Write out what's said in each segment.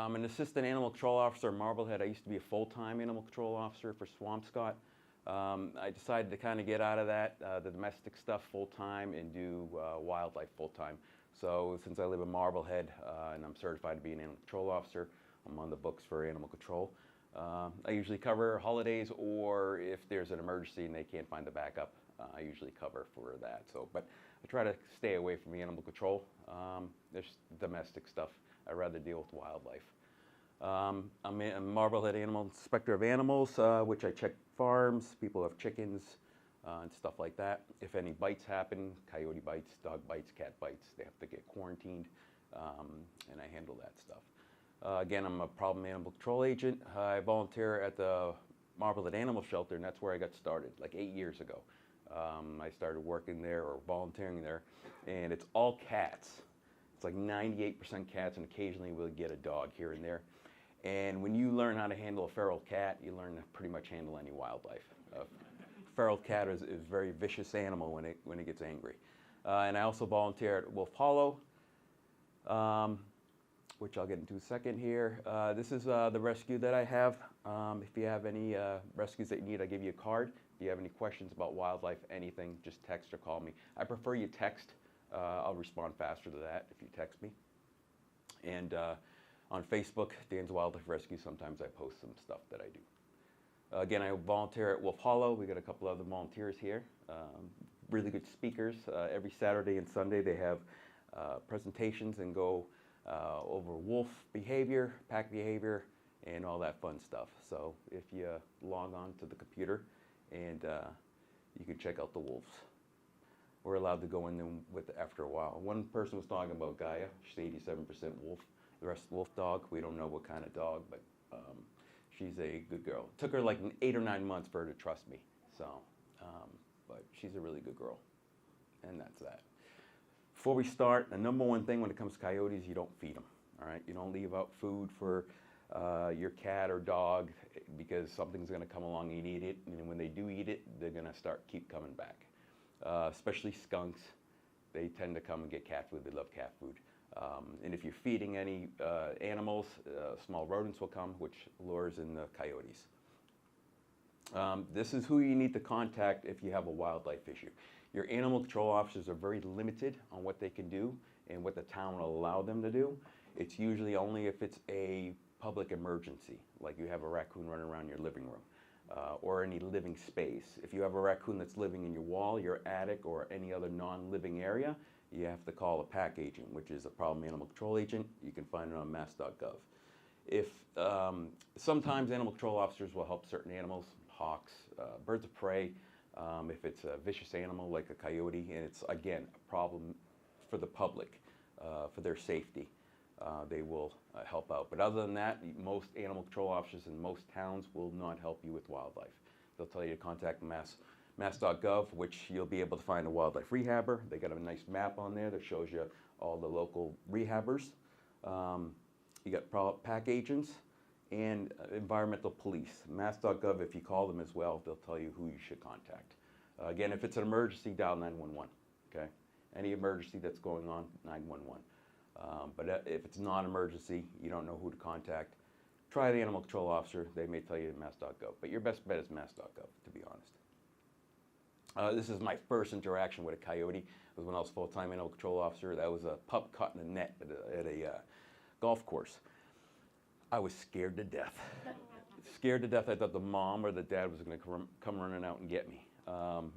I'm an assistant animal control officer in Marblehead. I used to be a full-time animal control officer for Swampscott. I decided to kind of get out of that, the domestic stuff full-time, and do wildlife full-time. So since I live in Marblehead and I'm certified to be an animal control officer, I'm on the books for animal control. I usually cover holidays, or if there's an emergency and they can't find the backup, I usually cover for that. So, but I try to stay away from the animal control. There's domestic stuff. I'd rather deal with wildlife. I'm a Marblehead Animal Inspector of Animals, which I check farms, people have chickens, and stuff like that. If any bites happen, coyote bites, dog bites, cat bites, they have to get quarantined, and I handle that stuff. Again, I'm a problem animal control agent. I volunteer at the Marblehead Animal Shelter, and that's where I got started, like 8 years ago. I started working there or volunteering there, and it's all cats. It's like 98% cats, and occasionally we'll get a dog here and there. And when you learn how to handle a feral cat, you learn to pretty much handle any wildlife. Feral cat is a very vicious animal when it gets angry. And I also volunteer at Wolf Hollow, which I'll get into a second here. This is the rescue that I have. If you have any rescues that you need, I'll give you a card. If you have any questions about wildlife, anything, just text or call me. I prefer you text. I'll respond faster to that if you text me. And on Facebook, Dan's Wildlife Rescue, sometimes I post some stuff that I do. Again, I volunteer at Wolf Hollow. We got a couple other volunteers here. Really good speakers. Every Saturday and Sunday they have presentations and go over wolf behavior, pack behavior, and all that fun stuff. So if you log on to the computer, and you can check out the wolves. We're allowed to go in them with after a while. One person was talking about Gaia. She's 87% wolf. The rest wolf dog. We don't know what kind of dog, but she's a good girl. It took her like 8 or 9 months for her to trust me. So, but she's a really good girl, and that's that. Before we start, the number one thing when it comes to coyotes, you don't feed them. All right, you don't leave out food for your cat or dog, because something's going to come along and eat it, and when they do eat it, they're going to keep coming back. Especially skunks, they tend to come and get cat food. They love cat food. And if you're feeding any animals, small rodents will come, which lures in the coyotes. This is who you need to contact if you have a wildlife issue. Your animal control officers are very limited on what they can do and what the town will allow them to do. It's usually only if it's a public emergency, like you have a raccoon running around your living room, or any living space. If you have a raccoon that's living in your wall, your attic, or any other non-living area, you have to call a PAC agent, which is a problem animal control agent. You can find it on mass.gov. If sometimes animal control officers will help certain animals, hawks, birds of prey. If it's a vicious animal like a coyote, and it's again a problem for the public, for their safety, they will help out. But other than that, most animal control officers in most towns will not help you with wildlife. They'll tell you to contact mass.gov, which you'll be able to find a wildlife rehabber. They got a nice map on there that shows you all the local rehabbers. You got PAC agents and environmental police. Mass.gov, if you call them as well, they'll tell you who you should contact. Again, if it's an emergency, dial 911, okay? Any emergency that's going on, 911. But if it's not an emergency, you don't know who to contact, try the animal control officer. They may tell you mass.gov, but your best bet is mass.gov, to be honest. This is my first interaction with a coyote. It was when I was full-time animal control officer. That was a pup caught in a net at a golf course. I was scared to death. Scared to death. I thought the mom or the dad was going to come running out and get me.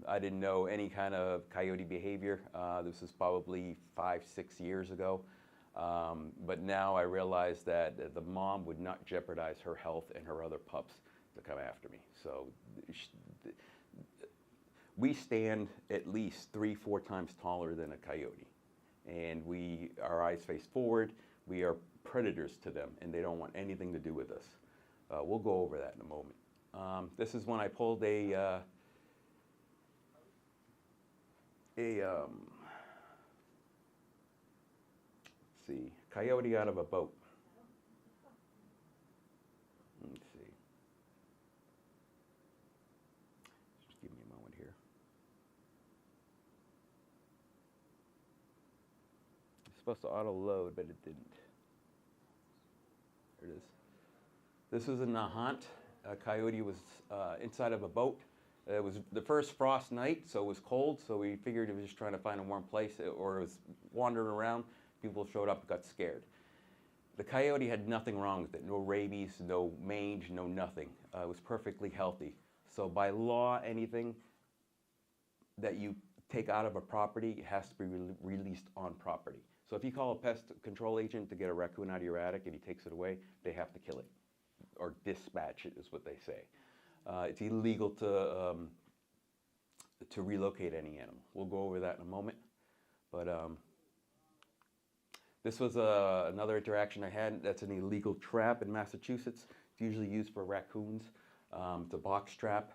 I didn't know any kind of coyote behavior. This was probably 5, 6 years ago. But now I realize that the mom would not jeopardize her health and her other pups to come after me. So we stand at least 3, 4 times taller than a coyote. And our eyes face forward. We are predators to them, and they don't want anything to do with us. We'll go over that in a moment. This is when I pulled a coyote out of a boat. Let's see. Just give me a moment here. It's supposed to auto load, but it didn't. There it is. This was in Nahant. A coyote was inside of a boat. It was the first frost night, so it was cold, so we figured it was just trying to find a warm place, or it was wandering around. People showed up and got scared. The coyote had nothing wrong with it. No rabies, no mange, no nothing. It was perfectly healthy. So by law, anything that you take out of a property has to be released on property. So if you call a pest control agent to get a raccoon out of your attic and he takes it away, they have to kill it, or dispatch it is what they say. It's illegal to relocate any animal. We'll go over that in a moment. But this was another interaction I had. That's an illegal trap in Massachusetts. It's usually used for raccoons. It's a box trap.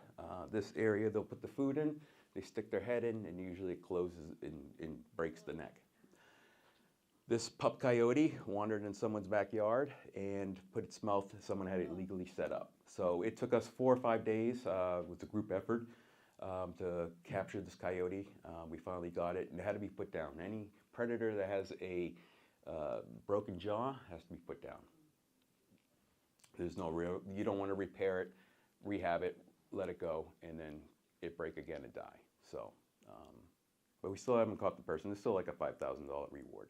This area they'll put the food in, they stick their head in, and usually it closes and breaks the neck. This pup coyote wandered in someone's backyard and put its mouth, someone had it legally set up. So it took us 4 or 5 days with a group effort to capture this coyote. We finally got it, and it had to be put down. Any predator that has a broken jaw has to be put down. There's no real, you don't want to repair it, rehab it, let it go, and then it break again and die. So, but we still haven't caught the person. It's still like a $5,000 reward.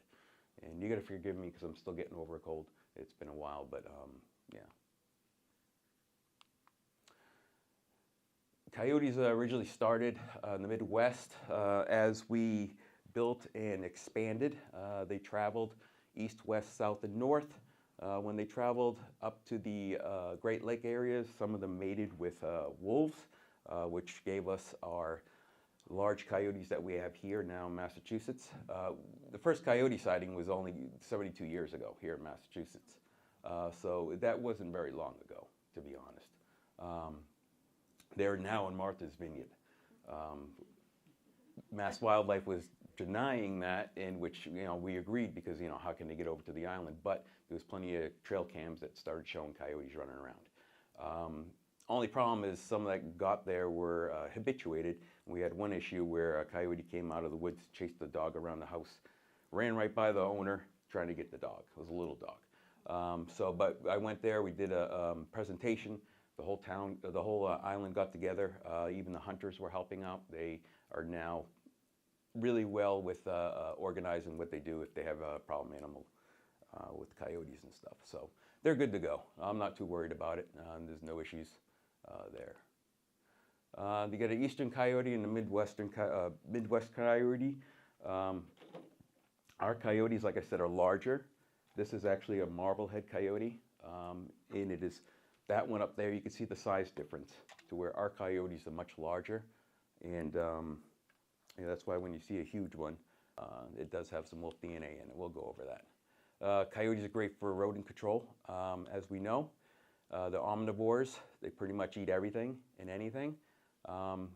And you gotta forgive me because I'm still getting over a cold. It's been a while, but yeah. Coyotes originally started in the Midwest. As we built and expanded, they traveled east, west, south, and north. When they traveled up to the Great Lake areas, some of them mated with wolves, which gave us our large coyotes that we have here now in Massachusetts. The first coyote sighting was only 72 years ago here in Massachusetts. So that wasn't very long ago, to be honest. They're now in Martha's Vineyard. Mass Wildlife was denying that, in which we agreed because how can they get over to the island? But there was plenty of trail cams that started showing coyotes running around. Only problem is some that got there were habituated. We had one issue where a coyote came out of the woods, chased the dog around the house, ran right by the owner trying to get the dog. It was a little dog. But I went there, we did a presentation. The whole town, the whole island got together. Even the hunters were helping out. They are now really well with organizing what they do if they have a problem animal with coyotes and stuff. So they're good to go. I'm not too worried about it. There's no issues there. You got an eastern coyote and a Midwest coyote. Our coyotes, like I said, are larger. This is actually a marblehead coyote, and it is that one up there. You can see the size difference to where our coyotes are much larger, and that's why when you see a huge one, it does have some wolf DNA in it. We'll go over that. Coyotes are great for rodent control, as we know. They're omnivores. They pretty much eat everything and anything.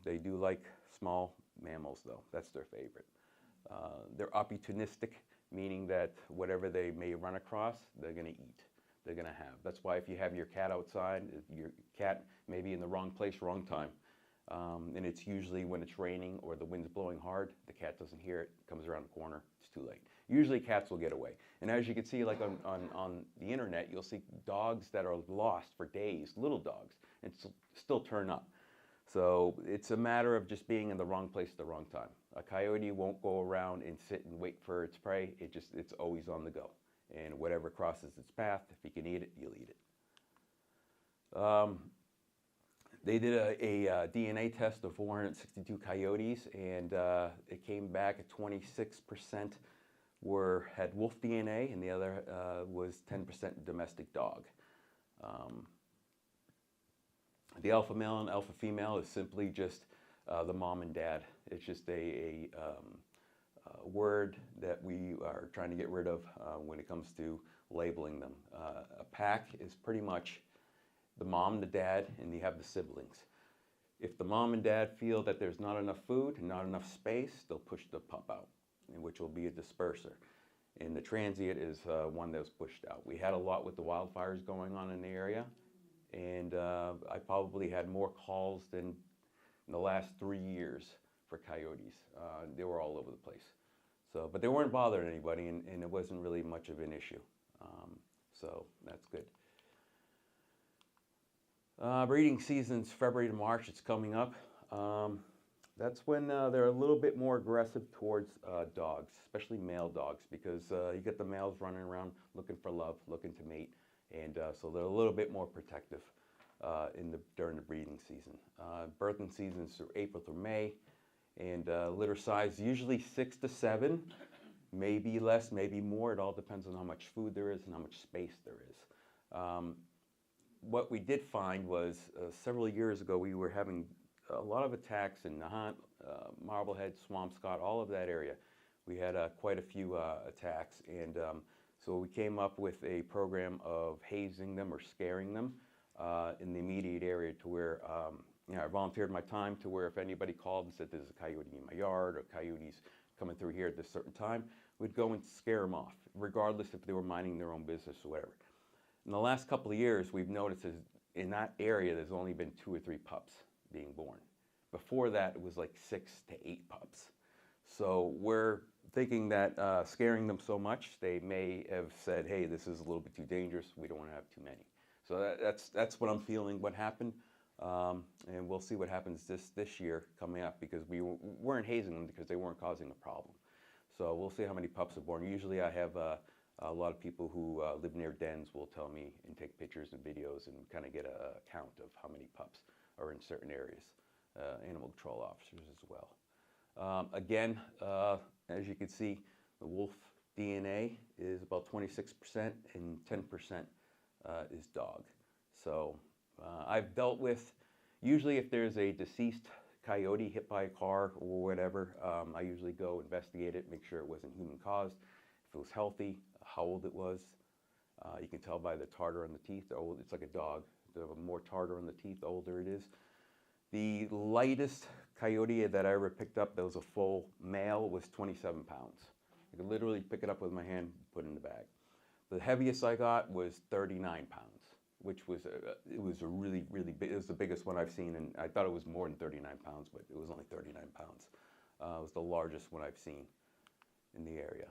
They do like small mammals, though. That's their favorite. They're opportunistic, meaning that whatever they may run across, they're going to eat. They're going to have. That's why if you have your cat outside, your cat may be in the wrong place, wrong time. And it's usually when it's raining or the wind's blowing hard, the cat doesn't hear it, comes around the corner, it's too late. Usually cats will get away. And as you can see, like on the internet, you'll see dogs that are lost for days, little dogs, and still turn up. So it's a matter of just being in the wrong place at the wrong time. A coyote won't go around and sit and wait for its prey. It's always on the go. And whatever crosses its path, if you can eat it, you'll eat it. They did a DNA test of 462 coyotes, and it came back at 26% had wolf DNA, and the other was 10% domestic dog. The alpha male and alpha female is simply just the mom and dad. It's just a word that we are trying to get rid of when it comes to labeling them. A pack is pretty much the mom, the dad, and you have the siblings. If the mom and dad feel that there's not enough food and not enough space, they'll push the pup out, which will be a disperser. And the transient is one that was pushed out. We had a lot with the wildfires going on in the area, and I probably had more calls than in the last 3 years for coyotes. They were all over the place. So, but they weren't bothering anybody, and it wasn't really much of an issue. So that's good. Breeding season's February to March. It's coming up. That's when they're a little bit more aggressive towards dogs, especially male dogs, because you get the males running around looking for love, looking to mate, and so they're a little bit more protective during the breeding season. Birthing season is April through May, and litter size usually 6 to 7, maybe less, maybe more. It all depends on how much food there is and how much space there is. What we did find was several years ago we were having a lot of attacks in Nahant, Marblehead, Swampscott, all of that area. We had quite a few attacks, and so we came up with a program of hazing them or scaring them in the immediate area, to where I volunteered my time to where if anybody called and said there's a coyote in my yard or coyotes coming through here at this certain time, we'd go and scare them off, regardless if they were minding their own business or whatever. In the last couple of years, we've noticed in that area there's only been 2 or 3 pups being born. Before that, it was like 6 to 8 pups. So we're thinking that scaring them so much, they may have said, hey, this is a little bit too dangerous, we don't want to have too many. So that's what I'm feeling what happened, and we'll see what happens this year coming up, because we weren't hazing them because they weren't causing a problem. So we'll see how many pups are born. Usually I have a lot of people who live near dens will tell me and take pictures and videos and kind of get a count of how many pups are in certain areas. Animal control officers as well. Again, as you can see, the wolf DNA is about 26% and 10% is dog. So I've dealt with, usually if there's a deceased coyote hit by a car or whatever, I usually go investigate it, make sure it wasn't human caused, if it was healthy, how old it was. You can tell by the tartar on the teeth. It's like a dog. The more tartar on the teeth, the older it is. The lightest coyote that I ever picked up that was a full male was 27 pounds. I could literally pick it up with my hand, put it in the bag. The heaviest I got was 39 pounds, which was it was a really, really big. It was the biggest one I've seen, and I thought it was more than 39 pounds, but it was only 39 pounds. It was the largest one I've seen in the area.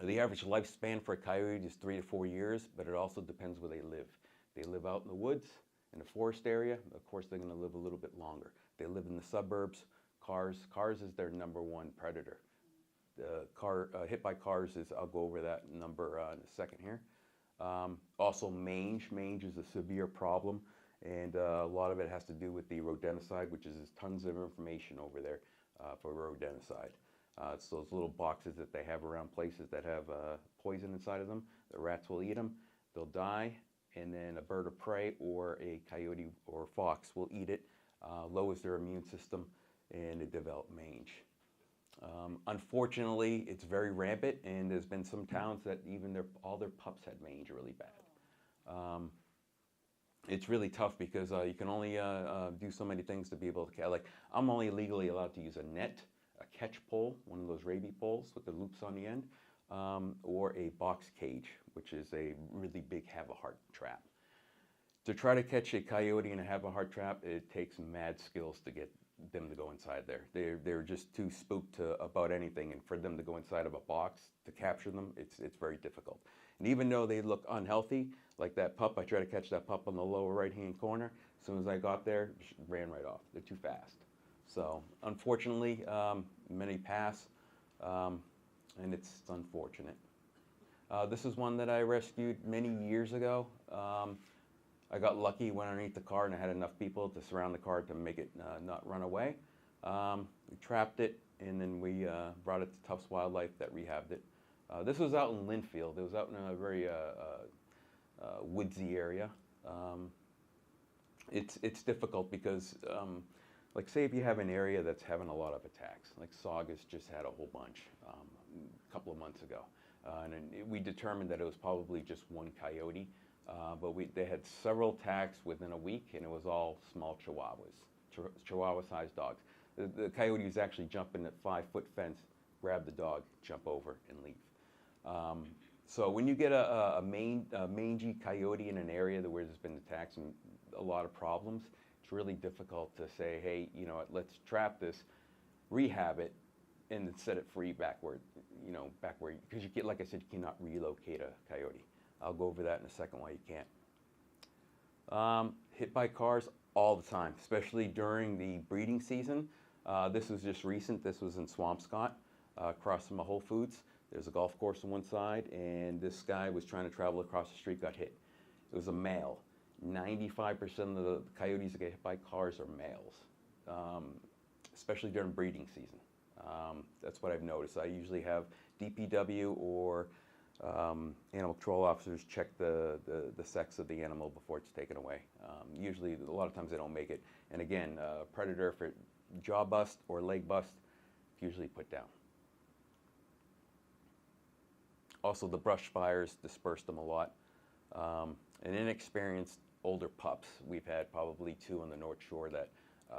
The average lifespan for a coyote is 3 to 4 years, but it also depends where they live. They live out in the woods, in the forest area, of course they're going to live a little bit longer. They live in the suburbs. Cars is their #1 predator. The hit by cars is, I'll go over that number in a second here. Also mange is a severe problem, and a lot of it has to do with the rodenticide, which is tons of information over there for rodenticide. It's those little boxes that they have around places that have poison inside of them. The rats will eat them, they'll die, and then a bird of prey or a coyote or fox will eat it, lowers their immune system, and they develop mange. Unfortunately, it's very rampant, and there's been some towns that even all their pups had mange really bad. It's really tough because you can only do so many things to be able to catch. Like, I'm only legally allowed to use a net, a catch pole, one of those rabies poles with the loops on the end, or a box cage, which is a really big have-a-heart trap. To try to catch a coyote in a have-a-heart trap, it takes mad skills to get them to go inside there. They're just too spooked about anything, and for them to go inside of a box to capture them, it's very difficult. And even though they look unhealthy, like that pup, I tried to catch that pup on the lower right-hand corner. As soon as I got there, ran right off. They're too fast. So unfortunately, many pass, and it's unfortunate. This is one that I rescued many years ago. I got lucky, went underneath the car, and I had enough people to surround the car to make it not run away. We trapped it, and then we brought it to Tufts Wildlife that rehabbed it. This was out in Linfield. It was out in a very woodsy area. It's difficult because, like, say if you have an area that's having a lot of attacks, like Saugus just had a whole bunch a couple of months ago. And we determined that it was probably just one coyote. But they had several attacks within a week, and it was all small chihuahuas, chihuahua-sized dogs. The coyote was actually jumping at 5-foot fence, grab the dog, jump over, and leave. So when you get a mangy coyote in an area where there's been attacks and a lot of problems, it's really difficult to say, hey, you know what, let's trap this, rehab it, and then set it free back where, because you get, like I said, you cannot relocate a coyote. I'll go over that in a second why you can't. Hit by cars all the time, especially during the breeding season. This was just recent. This was in Swampscott, across from a Whole Foods. There's a golf course on one side, and this guy was trying to travel across the street, got hit. It was a male. 95% of the coyotes that get hit by cars are males, especially during breeding season. That's what I've noticed. I usually have DPW or animal control officers check the sex of the animal before it's taken away. Usually, a lot of times they don't make it. And again, predator, for jaw bust or leg bust, usually put down. Also, the brush fires dispersed them a lot. And inexperienced older pups, we've had probably 2 on the North Shore that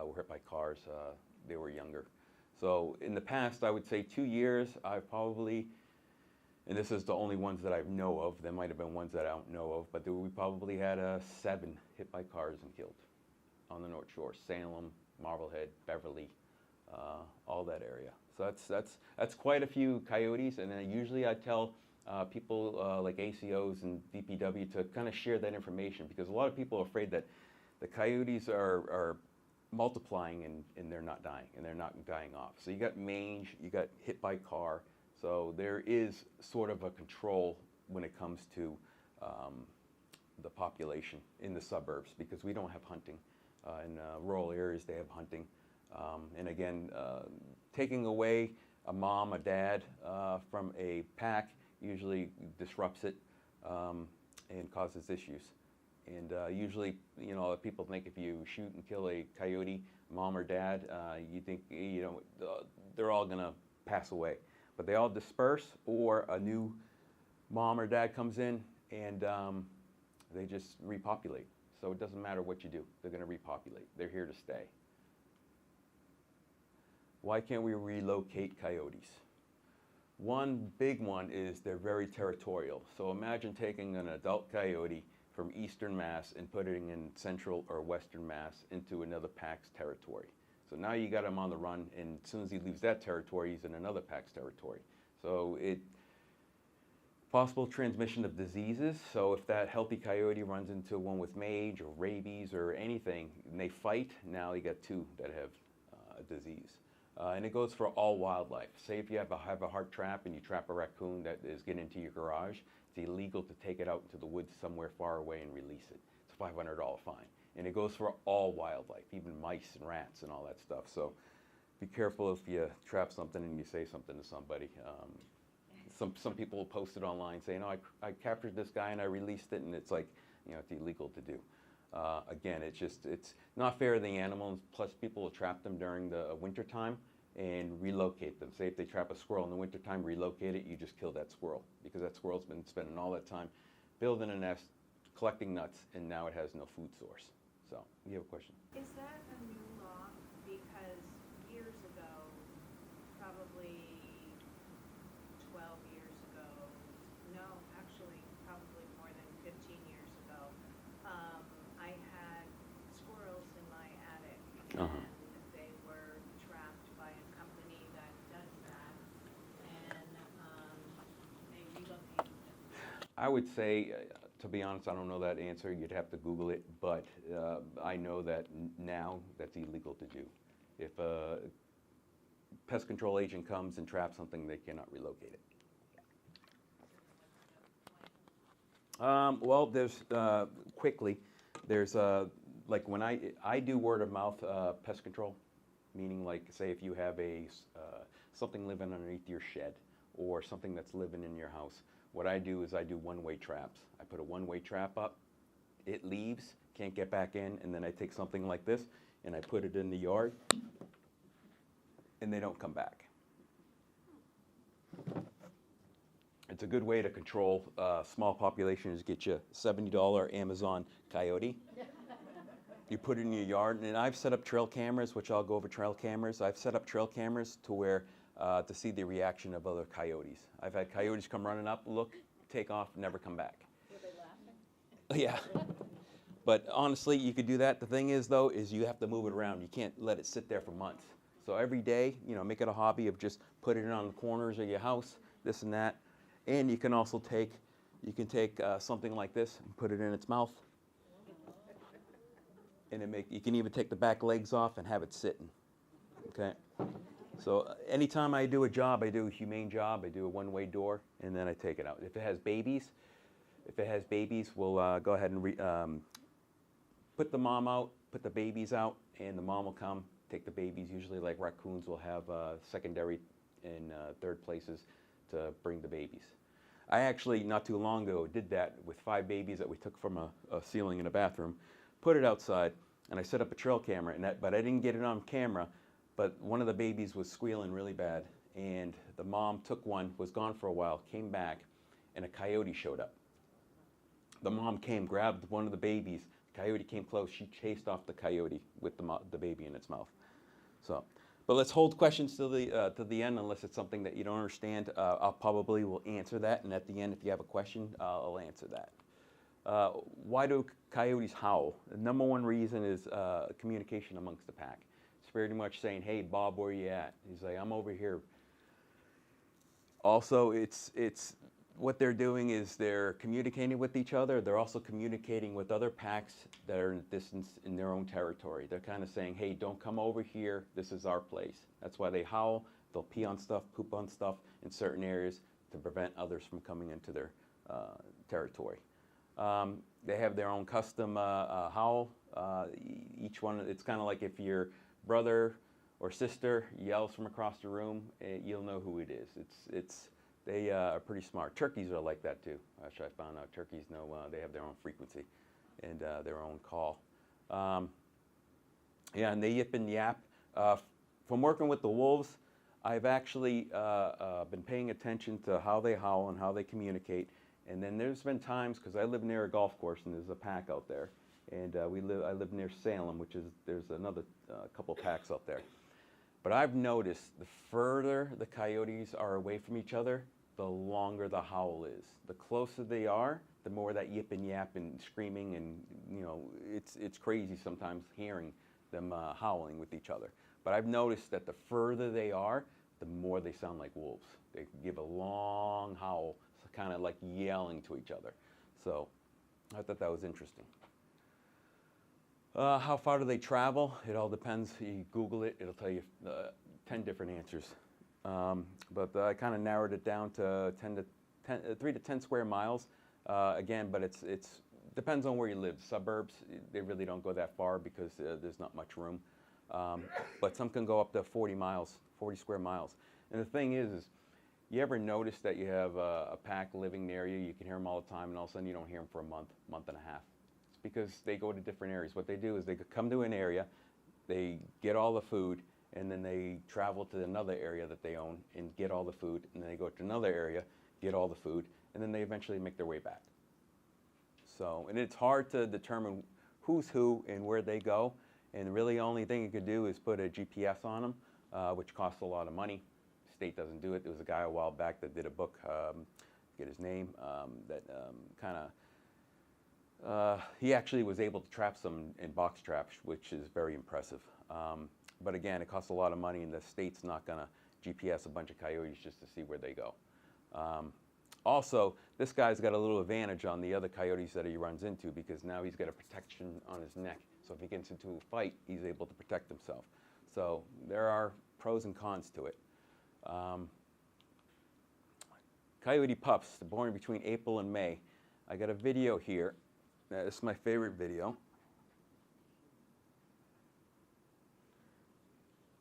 were hit by cars. They were younger. So in the past, I would say 2 years, I've probably, and this is the only ones that I know of, there might have been ones that I don't know of, but we probably had 7 hit by cars and killed on the North Shore. Salem, Marblehead, Beverly, all that area. So that's quite a few coyotes, and then usually I tell people like ACOs and DPW to kind of share that information, because a lot of people are afraid that the coyotes are multiplying and they're not dying, and they're not dying off. So you got mange, you got hit by car, so there is sort of a control when it comes to the population in the suburbs, because we don't have hunting. In rural areas they have hunting. And again, taking away a mom, a dad from a pack usually disrupts it and causes issues. And usually, you know, people think if you shoot and kill a coyote, mom or dad, you think, you know, they're all gonna pass away. But they all disperse, or a new mom or dad comes in and they just repopulate. So it doesn't matter what you do, they're gonna repopulate. They're here to stay. Why can't we relocate coyotes? One big one is they're very territorial. So imagine taking an adult coyote from eastern Mass and putting in central or western Mass into another pack's territory. So now you got him on the run, and as soon as he leaves that territory, he's in another pack's territory. So possible transmission of diseases. So if that healthy coyote runs into one with mange or rabies or anything, and they fight, now you got 2 that have a disease. And it goes for all wildlife. Say if you have a heart trap and you trap a raccoon that is getting into your garage, it's illegal to take it out into the woods somewhere far away and release it. It's a $500 fine. And it goes for all wildlife, even mice and rats and all that stuff. So be careful if you trap something and you say something to somebody. Some people will post it online saying, "Oh, I captured this guy and I released it," and it's like, you know, it's illegal to do. Again, it's not fair to the animals. Plus, people will trap them during the winter time and relocate them. Say if they trap a squirrel in the wintertime, relocate it, you just kill that squirrel, because that squirrel's been spending all that time building a nest, collecting nuts, and now it has no food source. So, you have a question? Is that a new law? Because years ago, probably 12 years ago, no, actually probably more than 15 years ago, I had squirrels in my attic, and they were trapped by a company that does that, and they relocated them. I would say, to be honest, I don't know that answer. You'd have to Google it, but I know that now that's illegal to do. If a pest control agent comes and traps something, they cannot relocate it. Well, there's there's like when I do word of mouth pest control, meaning like say if you have something living underneath your shed or something that's living in your house. What I do is I do one-way traps. I put a one-way trap up, it leaves, can't get back in, and then I take something like this and I put it in the yard, and they don't come back. It's a good way to control small populations. Get you a $70 Amazon coyote. You put it in your yard, and I've set up trail cameras, which I'll go over trail cameras. I've set up trail cameras to where to see the reaction of other coyotes. I've had coyotes come running up, look, take off, never come back. Were they laughing? Yeah. But honestly, you could do that. The thing is, though, is you have to move it around. You can't let it sit there for months. So every day, you know, make it a hobby of just putting it on the corners of your house, this and that. And you can also take something like this and put it in its mouth. and you can even take the back legs off and have it sitting. Okay. So anytime I do a job, I do a humane job. I do a one-way door, and then I take it out. If it has babies, we'll go ahead and put the mom out, put the babies out, and the mom will come take the babies. Usually, like raccoons, will have secondary and third places to bring the babies. I actually, not too long ago, did that with 5 babies that we took from a ceiling in a bathroom, put it outside, and I set up a trail camera. But I didn't get it on camera. But one of the babies was squealing really bad, and the mom took one, was gone for a while, came back, and a coyote showed up. The mom came, grabbed one of the babies. The coyote came close. She chased off the coyote with the baby in its mouth. So, but let's hold questions to the end, unless it's something that you don't understand. I'll probably will answer that, and at the end, if you have a question, I'll answer that. Why do coyotes howl? The number one reason is communication amongst the pack. It's very much saying, "Hey, Bob, where you at?" He's like, "I'm over here." Also, it's what they're doing is they're communicating with each other. They're also communicating with other packs that are in distance in their own territory. They're kind of saying, "Hey, don't come over here. This is our place." That's why they howl. They'll pee on stuff, poop on stuff in certain areas to prevent others from coming into their territory. They have their own custom howl. Each one, it's kind of like if your brother or sister yells from across the room, you'll know who it is. They are pretty smart. Turkeys are like that too. Actually, I found out turkeys know they have their own frequency and their own call. Yeah, and they yip and yap. From working with the wolves, I've actually been paying attention to how they howl and how they communicate. And then there's been times, because I live near a golf course and there's a pack out there. And I live near Salem, which is, there's another couple packs out there. But I've noticed the further the coyotes are away from each other, the longer the howl is. The closer they are, the more that yip and yap and screaming, and it's crazy sometimes hearing them howling with each other. But I've noticed that the further they are, the more they sound like wolves. They give a long howl, kind of like yelling to each other. So I thought that was interesting. How far do they travel? It all depends. You Google it, it'll tell you 10 different answers. But I kind of narrowed it down to 3 to 10 square miles. Again, but it's depends on where you live. Suburbs, they really don't go that far because there's not much room. But some can go up to 40 square miles. And the thing is you ever notice that you have a pack living near you, you can hear them all the time, and all of a sudden you don't hear them for a month and a half? Because they go to different areas. What they do is they come to an area, they get all the food, and then they travel to another area that they own and get all the food, and then they go to another area, get all the food, and then they eventually make their way back. So, and it's hard to determine who's who and where they go, and really the only thing you could do is put a GPS on them, which costs a lot of money. The state doesn't do it. There was a guy a while back that did a book, I forget his name, that kind of he actually was able to trap some in box traps, which is very impressive. But again, it costs a lot of money, and the state's not going to GPS a bunch of coyotes just to see where they go. Also, this guy's got a little advantage on the other coyotes that he runs into, because now he's got a protection on his neck. So if he gets into a fight, he's able to protect himself. So there are pros and cons to it. Coyote pups, they're born between April and May. I got a video here. This is my favorite video.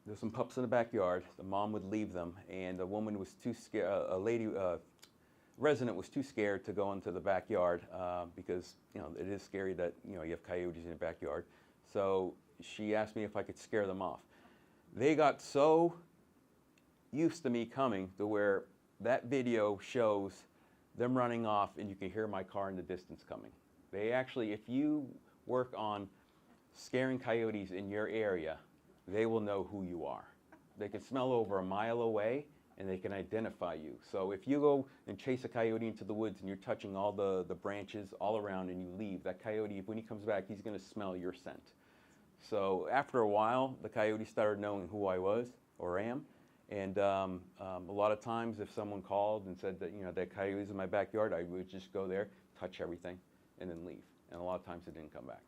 There's some pups in the backyard. The mom would leave them, and the woman was too scared. Resident was too scared to go into the backyard because it is scary that you have coyotes in your backyard. So she asked me if I could scare them off. They got so used to me coming to where that video shows them running off, and you can hear my car in the distance coming. They actually, if you work on scaring coyotes in your area, they will know who you are. They can smell over a mile away, and they can identify you. So if you go and chase a coyote into the woods and you're touching all the branches all around and you leave, that coyote, when he comes back, he's going to smell your scent. So after a while, the coyote started knowing who I was or am. And a lot of times if someone called and said that, that coyote's in my backyard, I would just go there, touch everything, and then leave. And a lot of times it didn't come back.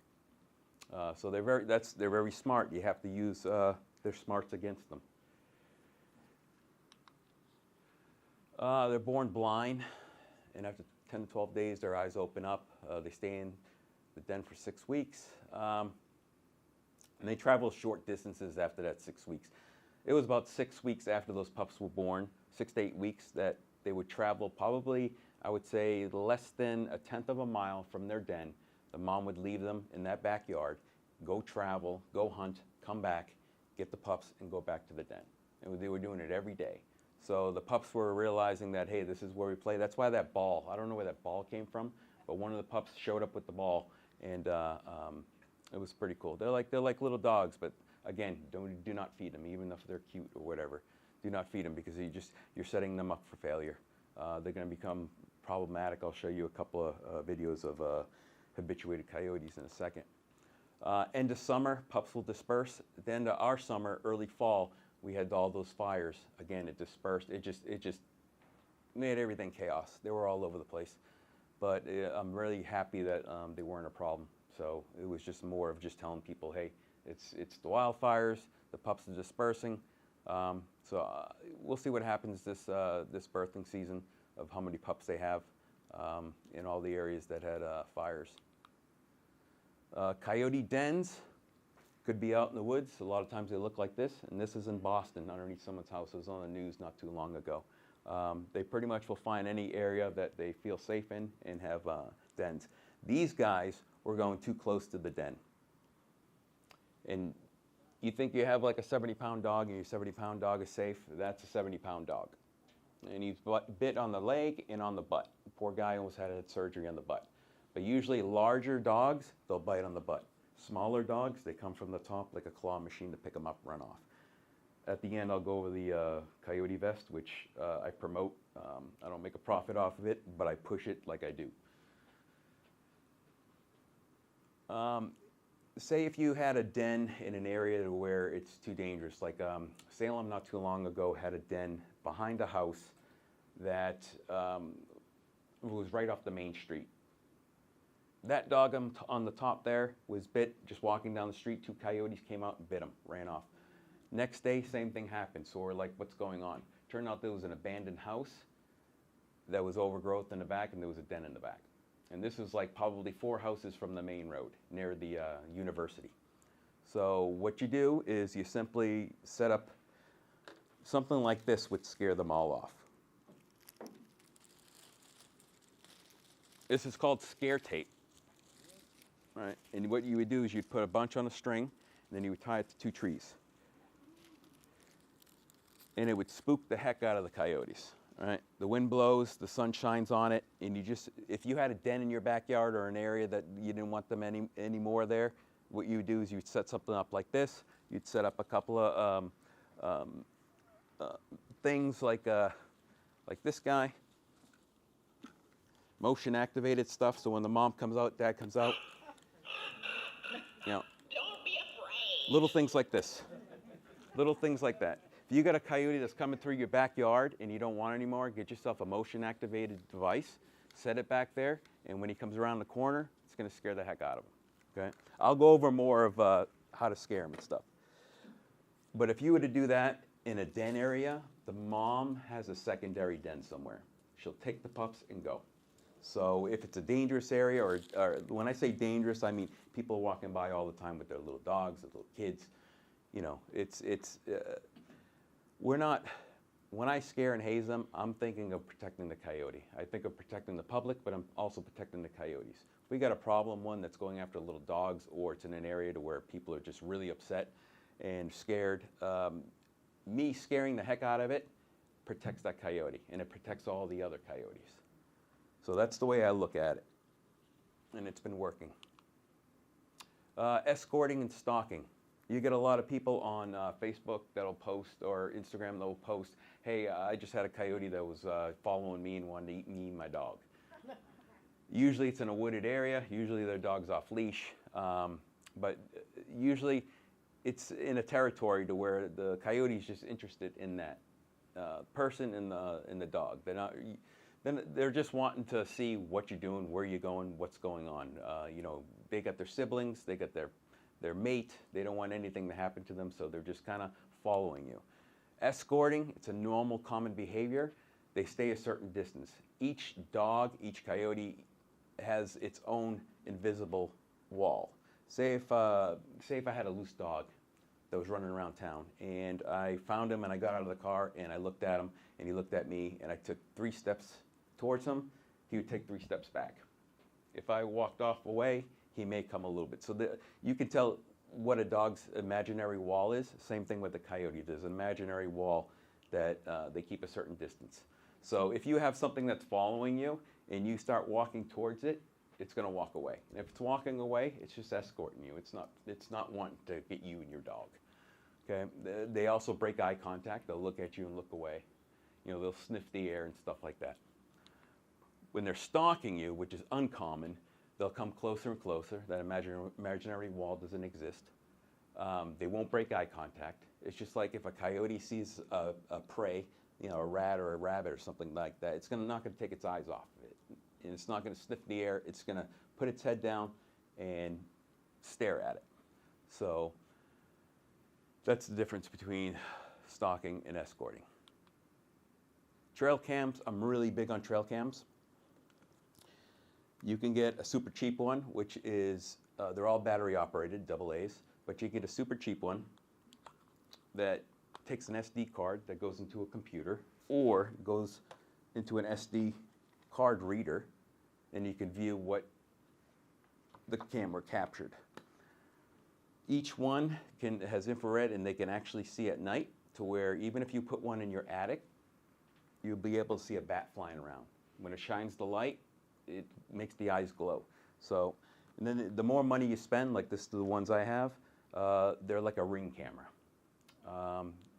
So they're very smart. You have to use their smarts against them. They're born blind, and after 10 to 12 days, their eyes open up. They stay in the den for 6 weeks, and they travel short distances after that 6 weeks. It was about 6 weeks after those pups were born, 6 to 8 weeks, that they would travel probably, I would say, less than 1/10 of a mile from their den. The mom would leave them in that backyard, go travel, go hunt, come back, get the pups, and go back to the den. And they were doing it every day. So the pups were realizing that, hey, this is where we play. That's why that ball, I don't know where that ball came from, but one of the pups showed up with the ball, and it was pretty cool. They're like little dogs, but again, do not feed them, even if they're cute or whatever. Do not feed them, because you're setting them up for failure. They're going to become problematic. I'll show you a couple of videos of habituated coyotes in a second. End of summer, pups will disperse. At the end of our summer, early fall, we had all those fires. Again, it dispersed. It just made everything chaos. They were all over the place. But I'm really happy that they weren't a problem. So it was just more of just telling people, hey, it's the wildfires, the pups are dispersing. We'll see what happens this birthing season, of how many pups they have in all the areas that had fires. Coyote dens could be out in the woods. A lot of times they look like this, and this is in Boston, underneath someone's house. It was on the news not too long ago. They pretty much will find any area that they feel safe in and have dens. These guys were going too close to the den. And you think you have like a 70-pound dog, and your 70-pound dog is safe. That's a 70-pound dog. And he's bit on the leg and on the butt. The poor guy almost had surgery on the butt. But usually larger dogs, they'll bite on the butt. Smaller dogs, they come from the top like a claw machine to pick them up and run off. At the end, I'll go over the Coyote vest, which I promote. I don't make a profit off of it, but I push it like I do. Say if you had a den in an area where it's too dangerous, like Salem not too long ago had a den behind a house that was right off the main street. That dog on the top there was bit just walking down the street. 2 coyotes came out and bit him, ran off. Next day, same thing happened. So we're like, what's going on? Turned out there was an abandoned house that was overgrowth in the back, and there was a den in the back. And this was like probably 4 houses from the main road near the university. So what you do is you simply set up something like this, which scare them all off. This is called scare tape. Right? And what you would do is you'd put a bunch on a string, and then you would tie it to 2 trees. And it would spook the heck out of the coyotes. Right? The wind blows, the sun shines on it, and if you had a den in your backyard or an area that you didn't want them anymore there, what you would do is you'd set something up like this. You'd set up a couple of things like this guy, motion activated stuff. So when the mom comes out, dad comes out. You know, Don't be afraid. little things like this, little things like that. If you got a coyote that's coming through your backyard and you don't want it anymore, get yourself a motion-activated device, set it back there, and when he comes around the corner, it's going to scare the heck out of him. Okay? I'll go over more of how to scare him and stuff. But if you were to do that in a den area, the mom has a secondary den somewhere. She'll take the pups and go. So if it's a dangerous area, or when I say dangerous, I mean people are walking by all the time with their little dogs, their little kids. You know, we're not, when I scare and haze them, I'm thinking of protecting the coyote. I think of protecting the public, but I'm also protecting the coyotes. If we got a problem, one that's going after little dogs, or it's in an area to where people are just really upset and scared, me scaring the heck out of it protects that coyote, and it protects all the other coyotes. So that's the way I look at it, and it's been working. Escorting and stalking. You get a lot of people on Facebook that'll post, or Instagram that'll post, hey, I just had a coyote that was following me and wanted to eat me and my dog. Usually it's in a wooded area. Usually their dog's off leash. But usually it's in a territory to where the coyote's just interested in that person and the dog. They're just wanting to see what you're doing, where you're going, what's going on. You know, they got their siblings, they got their their mate. They don't want anything to happen to them, so they're just kind of following you. Escorting, it's a normal, common behavior. They stay a certain distance. Each dog, each coyote has its own invisible wall. Say if I had a loose dog that was running around town, and I found him and I got out of the car and I looked at him and he looked at me and I took 3 steps towards him, he would take 3 steps back. If I walked off away, he may come a little bit. So you can tell what a dog's imaginary wall is. Same thing with the coyote. There's an imaginary wall that they keep a certain distance. So if you have something that's following you and you start walking towards it, it's going to walk away. And if it's walking away, it's just escorting you. It's not wanting to get you and your dog. Okay. They also break eye contact. They'll look at you and look away. You know, they'll sniff the air and stuff like that. When they're stalking you, which is uncommon, they'll come closer and closer. That imaginary wall doesn't exist. They won't break eye contact. It's just like if a coyote sees a prey, you know, a rat or a rabbit or something like that, it's not going to take its eyes off of it. And it's not going to sniff the air. It's going to put its head down and stare at it. So that's the difference between stalking and escorting. Trail cams, I'm really big on trail cams. You can get a super cheap one, which is, they're all battery operated, AA's, but you get a super cheap one that takes an SD card that goes into a computer or goes into an SD card reader, and you can view what the camera captured. Each one has infrared, and they can actually see at night, to where even if you put one in your attic, you'll be able to see a bat flying around. When it shines the light, it makes the eyes glow. So, and then the more money you spend, like the ones I have, they're like a Ring camera.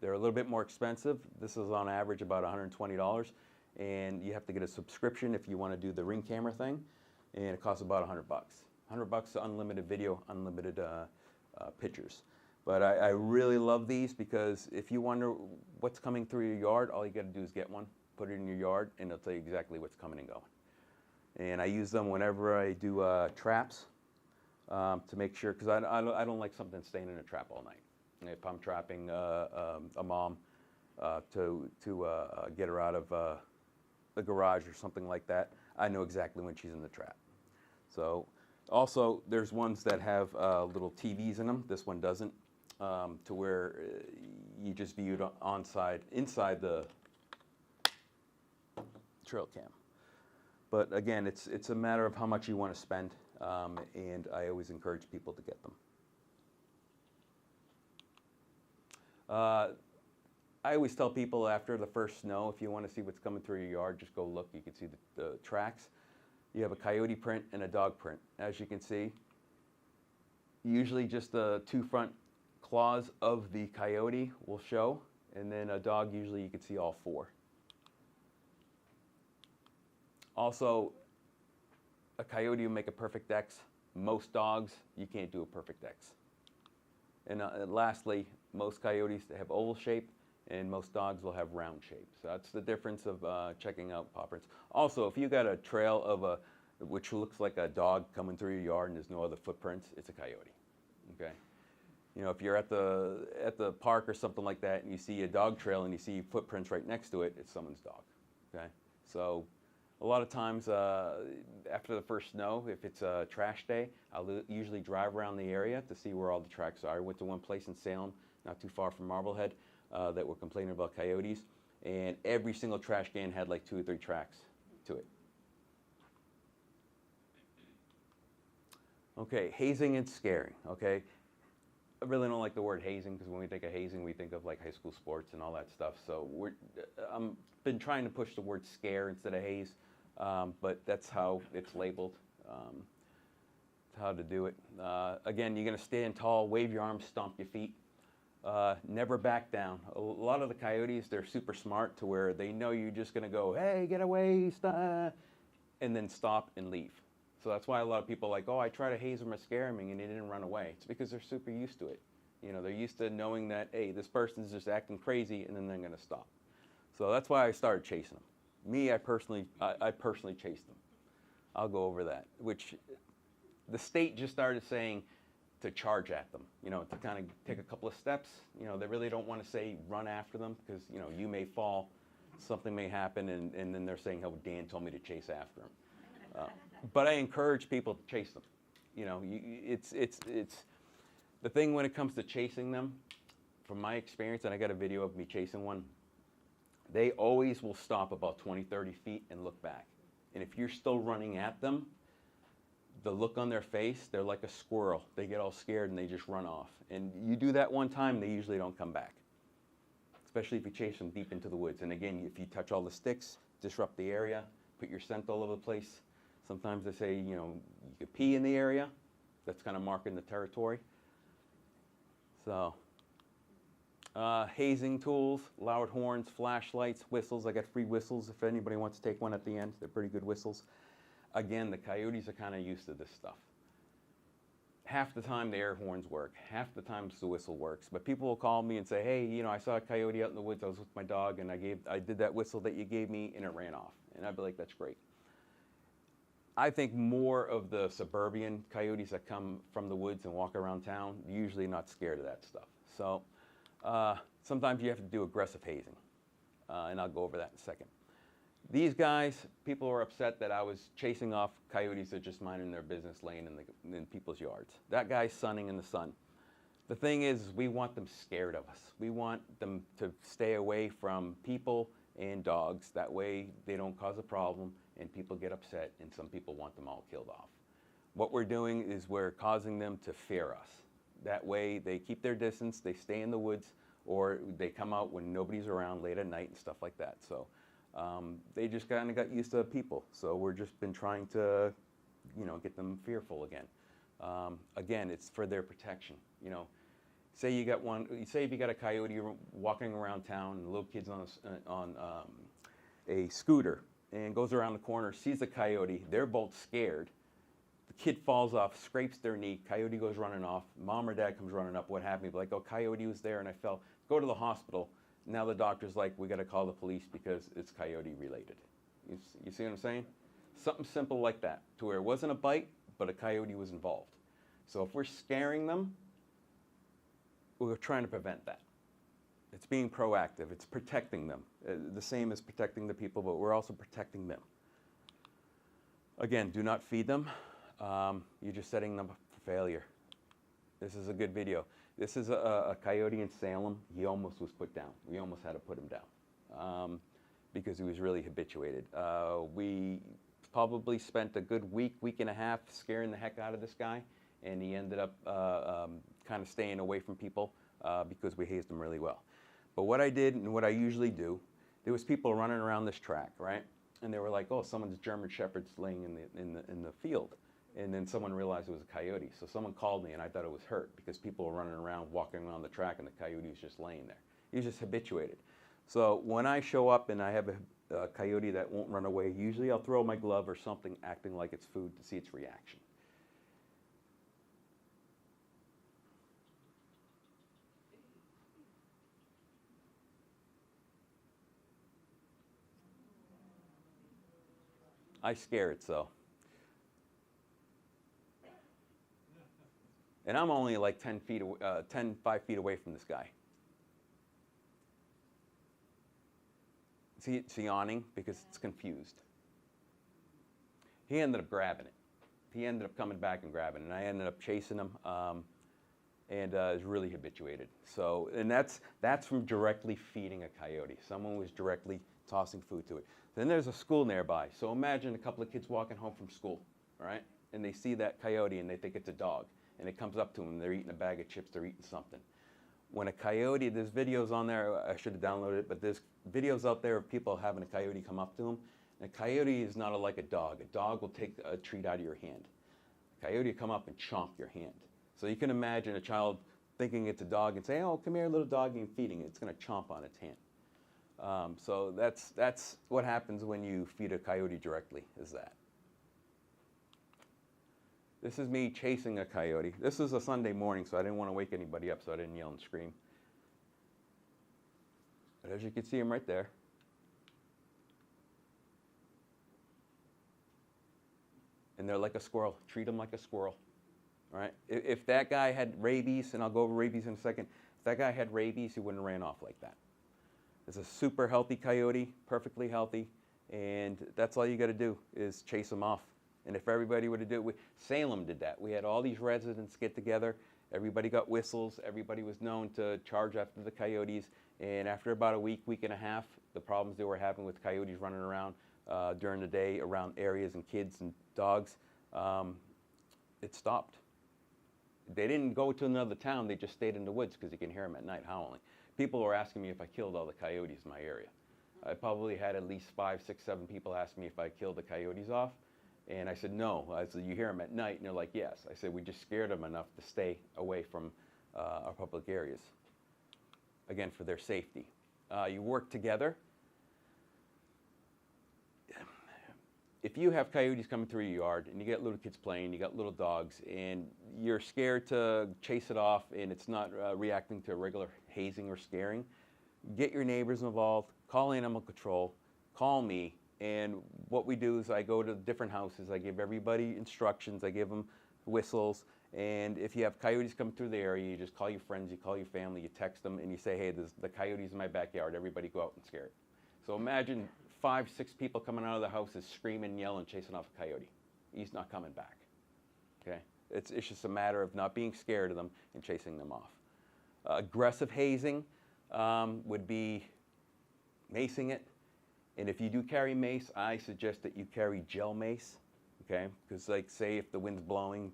They're a little bit more expensive. This is on average about $120, and you have to get a subscription if you want to do the Ring camera thing, and it costs about $100. $100, unlimited video, unlimited pictures. But I really love these, because if you wonder what's coming through your yard, all you got to do is get one, put it in your yard, and it'll tell you exactly what's coming and going. And I use them whenever I do traps to make sure, because I don't like something staying in a trap all night. If I'm trapping a mom to get her out of the garage or something like that, I know exactly when she's in the trap. So also, there's ones that have little TVs in them. This one doesn't, to where you just view it inside the trail cam. But again, it's a matter of how much you want to spend, and I always encourage people to get them. I always tell people after the first snow, if you want to see what's coming through your yard, just go look. You can see the tracks. You have a coyote print and a dog print. As you can see, usually just the 2 front claws of the coyote will show, and then a dog, usually you can see all 4. Also, a coyote will make a perfect X. Most dogs, you can't do a perfect X. And lastly, most coyotes have oval shape, and most dogs will have round shape. So that's the difference of checking out paw prints. Also, if you got a trail of which looks like a dog coming through your yard and there's no other footprints, it's a coyote. Okay. You know, if you're at the park or something like that, and you see a dog trail and you see footprints right next to it, it's someone's dog. Okay. So a lot of times after the first snow, if it's a trash day, I'll usually drive around the area to see where all the tracks are. I went to one place in Salem, not too far from Marblehead, that were complaining about coyotes, and every single trash can had like 2 or 3 tracks to it. Okay, hazing and scaring, okay? I really don't like the word hazing, because when we think of hazing, we think of like high school sports and all that stuff. So I'm been trying to push the word scare instead of haze, but that's how it's labeled. How to do it. Again, you're going to stand tall, wave your arms, stomp your feet. Never back down. A lot of the coyotes, they're super smart to where they know you're just going to go, hey, get away, stop, and then stop and leave. So that's why a lot of people are like, oh, I try to haze them or scare them, and they didn't run away. It's because they're super used to it. You know, they're used to knowing that, hey, this person's just acting crazy, and then they're going to stop. So that's why I started chasing them. Me, I personally chased them. I'll go over that, which the state just started saying to charge at them, you know, to kind of take a couple of steps. You know, they really don't want to say run after them because, you know, you may fall, something may happen, and then they're saying, oh, Dan told me to chase after him. But I encourage people to chase them. You know, it's the thing when it comes to chasing them, from my experience, and I got a video of me chasing one, they always will stop about 20, 30 feet and look back. And if you're still running at them, the look on their face, they're like a squirrel. They get all scared and they just run off. And you do that one time, they usually don't come back, especially if you chase them deep into the woods. And again, if you touch all the sticks, disrupt the area, put your scent all over the place. Sometimes they say, you know, you could pee in the area. That's kind of marking the territory. So, hazing tools, loud horns, flashlights, whistles. I got free whistles if anybody wants to take one at the end. They're pretty good whistles. Again, the coyotes are kind of used to this stuff. Half the time the air horns work, half the time the whistle works. But people will call me and say, hey, you know, I saw a coyote out in the woods, I was with my dog, and I did that whistle that you gave me, and it ran off. And I'd be like, that's great. I think more of the suburban coyotes that come from the woods and walk around town, usually not scared of that stuff. So sometimes you have to do aggressive hazing, and I'll go over that in a second. These guys, people are upset that I was chasing off coyotes that are just minding their business laying in people's yards. That guy's sunning in the sun. The thing is, we want them scared of us. We want them to stay away from people and dogs. That way they don't cause a problem and people get upset, and some people want them all killed off. What we're doing is we're causing them to fear us. That way they keep their distance, they stay in the woods, or they come out when nobody's around late at night and stuff like that. So they just kind of got used to people. So we're just been trying to, you know, get them fearful again. Again, it's for their protection. You know, say you got one. Say if you got a coyote walking around town, and the little kid's on a scooter and goes around the corner, sees a coyote. They're both scared. The kid falls off, scrapes their knee. Coyote goes running off. Mom or dad comes running up. What happened? Like, oh, coyote was there and I fell. Go to the hospital. Now the doctor's like, we got to call the police because it's coyote related. You see what I'm saying? Something simple like that, to where it wasn't a bite, but a coyote was involved. So if we're scaring them, we're trying to prevent that. It's being proactive. It's protecting them. The same as protecting the people, but we're also protecting them. Again, do not feed them. You're just setting them up for failure. This is a good video. This is a coyote in Salem. He almost was put down. We almost had to put him down because he was really habituated. We probably spent a good week and a half scaring the heck out of this guy, and he ended up kind of staying away from people because we hazed him really well. But what I did and what I usually do, there was people running around this track, right? And they were like, oh, someone's German Shepherd's laying in the field. And then someone realized it was a coyote. So someone called me and I thought it was hurt because people were running around, walking around the track, and the coyote was just laying there. He was just habituated. So when I show up and I have a coyote that won't run away, usually I'll throw my glove or something acting like it's food to see its reaction. I scare it so. And I'm only like 5 feet away from this guy. See, it's yawning because it's confused. He ended up grabbing it. He ended up coming back and grabbing it, and I ended up chasing him, and is really habituated. So, and that's from directly feeding a coyote. Someone was directly tossing food to it. Then there's a school nearby. So imagine a couple of kids walking home from school, all right? And they see that coyote and they think it's a dog. And it comes up to them, they're eating a bag of chips, they're eating something. When a coyote, there's videos on there, I should have downloaded it, but there's videos out there of people having a coyote come up to them. And a coyote is not like a dog. A dog will take a treat out of your hand. A coyote will come up and chomp your hand. So you can imagine a child thinking it's a dog and saying, oh, come here, little doggy, and feeding it. It's going to chomp on its hand. So that's what happens when you feed a coyote directly, is that. This is me chasing a coyote. This is a Sunday morning, so I didn't want to wake anybody up, so I didn't yell and scream. But as you can see him right there. And they're like a squirrel. Treat them like a squirrel. right? If that guy had rabies, and I'll go over rabies in a second, if that guy had rabies, he wouldn't have ran off like that. It's a super healthy coyote, perfectly healthy, and that's all you got to do is chase him off. And if everybody would have did it, Salem did that. We had all these residents get together. Everybody got whistles. Everybody was known to charge after the coyotes. And after about a week, week and a half, the problems they were having with coyotes running around during the day around areas and kids and dogs, it stopped. They didn't go to another town. They just stayed in the woods because you can hear them at night howling. People were asking me if I killed all the coyotes in my area. I probably had at least 5, 6, 7 people ask me if I killed the coyotes off. And I said, no. I said, you hear them at night? And they're like, yes. I said, we just scared them enough to stay away from our public areas. Again, for their safety. You work together. If you have coyotes coming through your yard and you get little kids playing, you got little dogs, and you're scared to chase it off and it's not reacting to regular hazing or scaring, get your neighbors involved, call animal control, call me, and what we do is I go to different houses, I give everybody instructions, I give them whistles, and if you have coyotes coming through the area, you just call your friends, you call your family, you text them, and you say, hey, there's the coyotes in my backyard, everybody go out and scare it. So imagine 5, 6 people coming out of the houses screaming, yelling, chasing off a coyote. He's not coming back, okay? It's just a matter of not being scared of them and chasing them off. Aggressive hazing would be macing it. And if you do carry mace, I suggest that you carry gel mace, okay? Because like say if the wind's blowing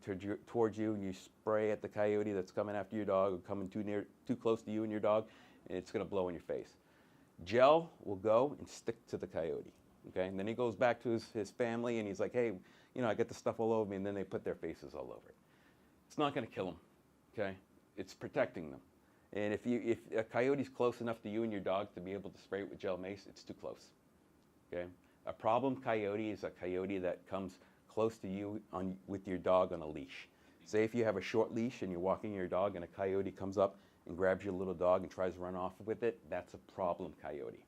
towards you and you spray at the coyote that's coming after your dog or coming too close to you and your dog, it's gonna blow in your face. Gel will go and stick to the coyote, okay? And then he goes back to his family and he's like, hey, you know, I get the stuff all over me, and then they put their faces all over it. It's not gonna kill them, okay? It's protecting them. And if a coyote's close enough to you and your dog to be able to spray it with gel mace, it's too close, okay? A problem coyote is a coyote that comes close to you with your dog on a leash. Say if you have a short leash and you're walking your dog and a coyote comes up and grabs your little dog and tries to run off with it, that's a problem coyote.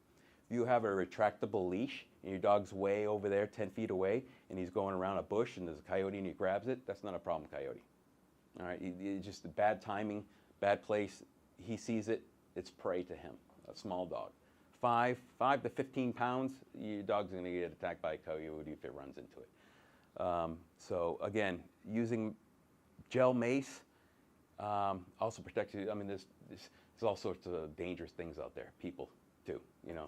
If you have a retractable leash and your dog's way over there 10 feet away and he's going around a bush and there's a coyote and he grabs it, that's not a problem coyote. All right, it's just bad timing, bad place. He sees it, it's prey to him, a small dog. 5 to 15 pounds, your dog's gonna get attacked by a coyote if it runs into it. So again, using gel mace also protects you. I mean, there's all sorts of dangerous things out there, people too, you know.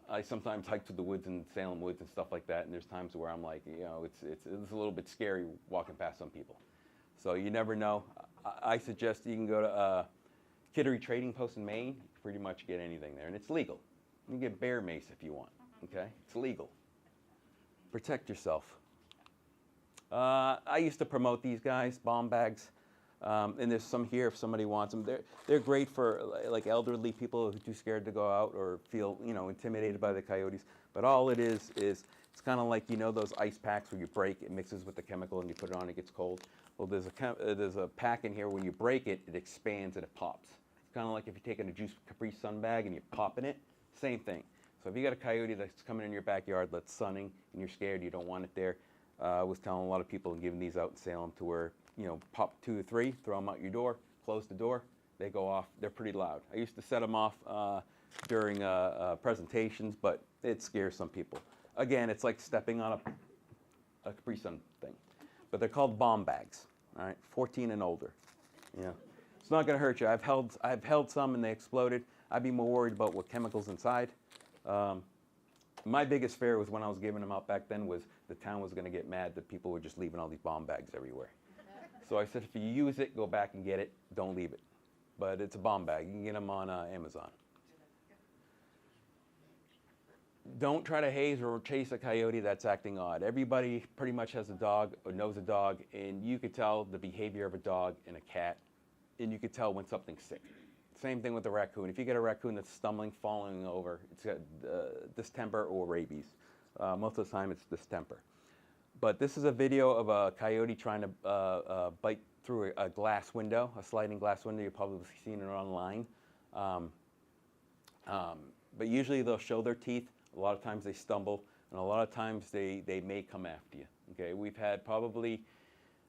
I sometimes hike to the woods in Salem woods and stuff like that, and there's times where I'm like, you know, it's a little bit scary walking past some people. So you never know. I suggest you can go to Kittery Trading Post in Maine. You can pretty much get anything there, and it's legal. You can get bear mace if you want, okay? It's legal. Protect yourself. I used to promote these guys, bomb bags, and there's some here if somebody wants them. They're great for like elderly people who are too scared to go out or feel, you know, intimidated by the coyotes. But all it is it's kind of like, you know, those ice packs where you break, it mixes with the chemical and you put it on, it gets cold. Well, there's a pack in here, when you break it, it expands and it pops. It's kind of like if you're taking a Juice Capri Sun bag and you're popping it, same thing. So if you got a coyote that's coming in your backyard that's sunning and you're scared, you don't want it there, I was telling a lot of people and giving these out in Salem to where, you know, pop 2 or 3, throw them out your door, close the door, they go off. They're pretty loud. I used to set them off during presentations, but it scares some people. Again, it's like stepping on a Capri Sun thing. But they're called bomb bags, all right? 14 and older. Yeah. It's not gonna hurt you. I've held some and they exploded. I'd be more worried about what chemicals inside. My biggest fear was when I was giving them out back then was the town was gonna get mad that people were just leaving all these bomb bags everywhere. So I said, if you use it, go back and get it. Don't leave it. But it's a bomb bag. You can get them on Amazon. Don't try to haze or chase a coyote that's acting odd. Everybody pretty much has a dog or knows a dog, and you could tell the behavior of a dog and a cat, and you could tell when something's sick. Same thing with a raccoon. If you get a raccoon that's stumbling, falling over, it's got distemper or rabies. Most of the time it's distemper. But this is a video of a coyote trying to bite through a glass window, a sliding glass window. You've probably seen it online. But usually they'll show their teeth. A lot of times they stumble, and a lot of times they may come after you. Okay, we've had probably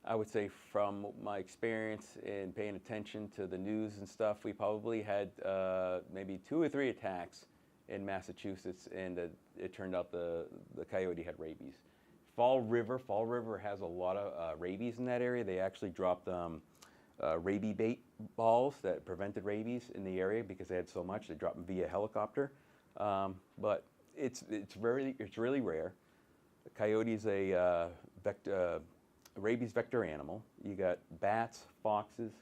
I would say from my experience in paying attention to the news and stuff, we probably had maybe 2 or 3 attacks in Massachusetts, and it turned out the coyote had rabies. Fall River has a lot of rabies in that area. They actually dropped rabies bait balls that prevented rabies in the area because they had so much. They dropped them via helicopter, but it's really rare. The coyote is a rabies vector animal. You got bats, foxes,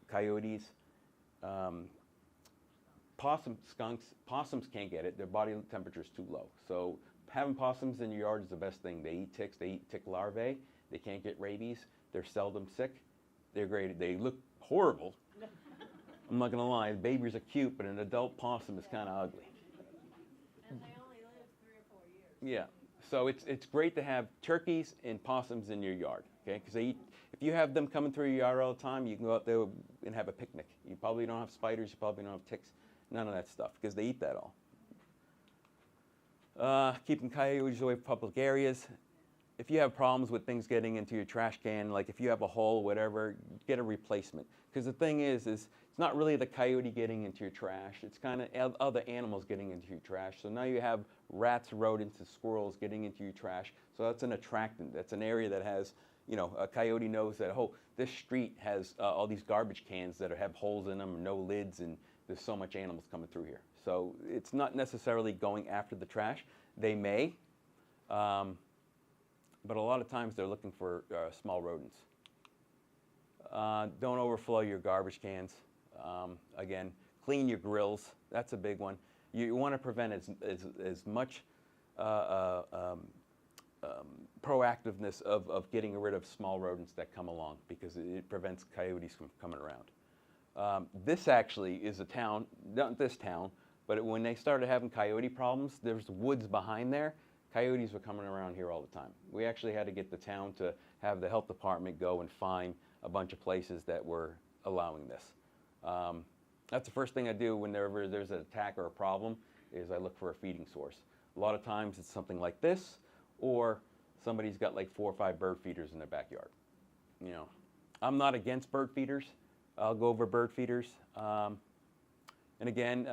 coyotes, skunks. Possums can't get it. Their body temperature is too low. So having possums in your yard is the best thing. They eat ticks. They eat tick larvae. They can't get rabies. They're seldom sick. They're great. They look horrible. I'm not gonna lie. Babies are cute, but an adult possum is kind of ugly. And they only live 3 or 4 years. Yeah. So it's great to have turkeys and possums in your yard, okay? Because if you have them coming through your yard all the time, you can go out there and have a picnic. You probably don't have spiders, you probably don't have ticks, none of that stuff, because they eat that all. Keeping coyotes away from public areas. If you have problems with things getting into your trash can, like if you have a hole, whatever, get a replacement. Because the thing is it's not really the coyote getting into your trash. It's kind of other animals getting into your trash. So now you have rats, rodents, and squirrels getting into your trash. So that's an attractant. That's an area that has, a coyote knows that, oh, this street has all these garbage cans that have holes in them, no lids, and there's so much animals coming through here. So it's not necessarily going after the trash. They may, but a lot of times they're looking for small rodents. Don't overflow your garbage cans. Again, clean your grills. That's a big one. You want to prevent as much proactiveness of getting rid of small rodents that come along, because it prevents coyotes from coming around. This actually is a town, not this town, but when they started having coyote problems, there's woods behind there. Coyotes were coming around here all the time. We actually had to get the town to have the health department go and find a bunch of places that were allowing this. That's the first thing I do whenever there's an attack or a problem, is I look for a feeding source. A lot of times it's something like this, or somebody's got like 4 or 5 bird feeders in their backyard. I'm not against bird feeders. I'll go over bird feeders. And again,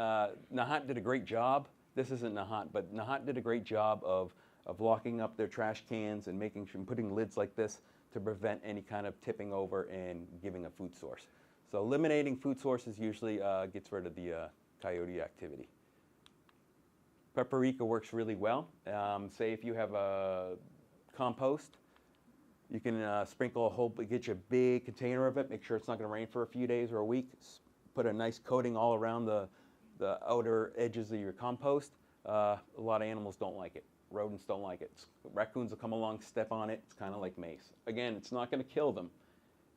Nahant did a great job. This isn't Nahant, but Nahant did a great job of locking up their trash cans and putting lids like this to prevent any kind of tipping over and giving a food source. So eliminating food sources usually gets rid of the coyote activity. Paprika works really well. Say if you have a compost, you can sprinkle get you a big container of it, make sure it's not going to rain for a few days or a week, put a nice coating all around the outer edges of your compost. A lot of animals don't like it. Rodents don't like it. Raccoons will come along, step on it. It's kind of like mace. Again, it's not going to kill them.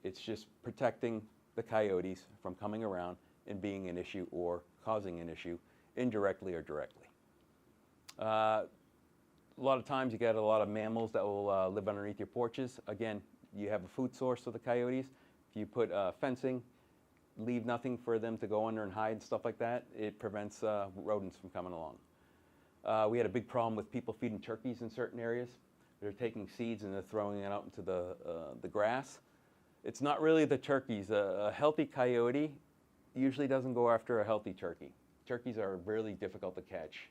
It's just protecting the coyotes from coming around and being an issue or causing an issue indirectly or directly. A lot of times you get a lot of mammals that will live underneath your porches. Again, you have a food source for the coyotes. If you put fencing, leave nothing for them to go under and hide and stuff like that, it prevents rodents from coming along. We had a big problem with people feeding turkeys in certain areas. They're taking seeds and they're throwing it out into the grass. It's not really the turkeys. A healthy coyote usually doesn't go after a healthy turkey. Turkeys are really difficult to catch.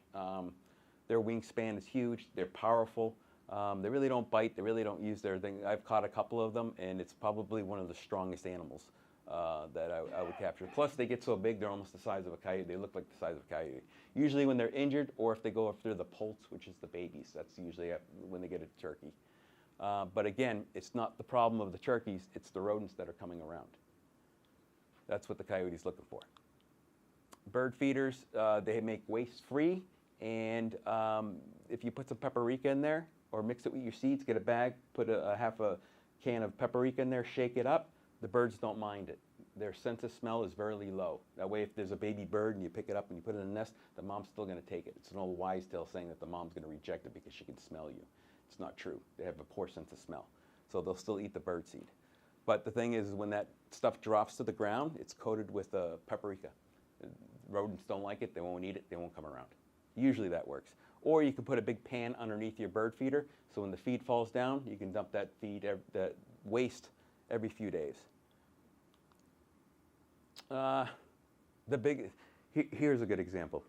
Their wingspan is huge. They're powerful. They really don't bite. They really don't use their thing. I've caught a couple of them, and it's probably one of the strongest animals that I would capture. Plus, they get so big, they're almost the size of a coyote. They look like the size of a coyote. Usually when they're injured, or if they go after the poults, which is the babies, that's usually when they get a turkey. But again, it's not the problem of the turkeys, it's the rodents that are coming around. That's what the coyote's looking for. Bird feeders, they make waste free, and if you put some paprika in there, or mix it with your seeds, get a bag, put half a can of paprika in there, shake it up, the birds don't mind it. Their sense of smell is very low. That way, if there's a baby bird and you pick it up and you put it in a nest, the mom's still going to take it. It's an old wise tale saying that the mom's going to reject it because she can smell you. It's not true. They have a poor sense of smell. So they'll still eat the bird seed. But the thing is when that stuff drops to the ground, it's coated with paprika. Rodents don't like it. They won't eat it. They won't come around. Usually that works. Or you can put a big pan underneath your bird feeder, so when the feed falls down, you can dump that feed, that waste every few days. Here's a good example.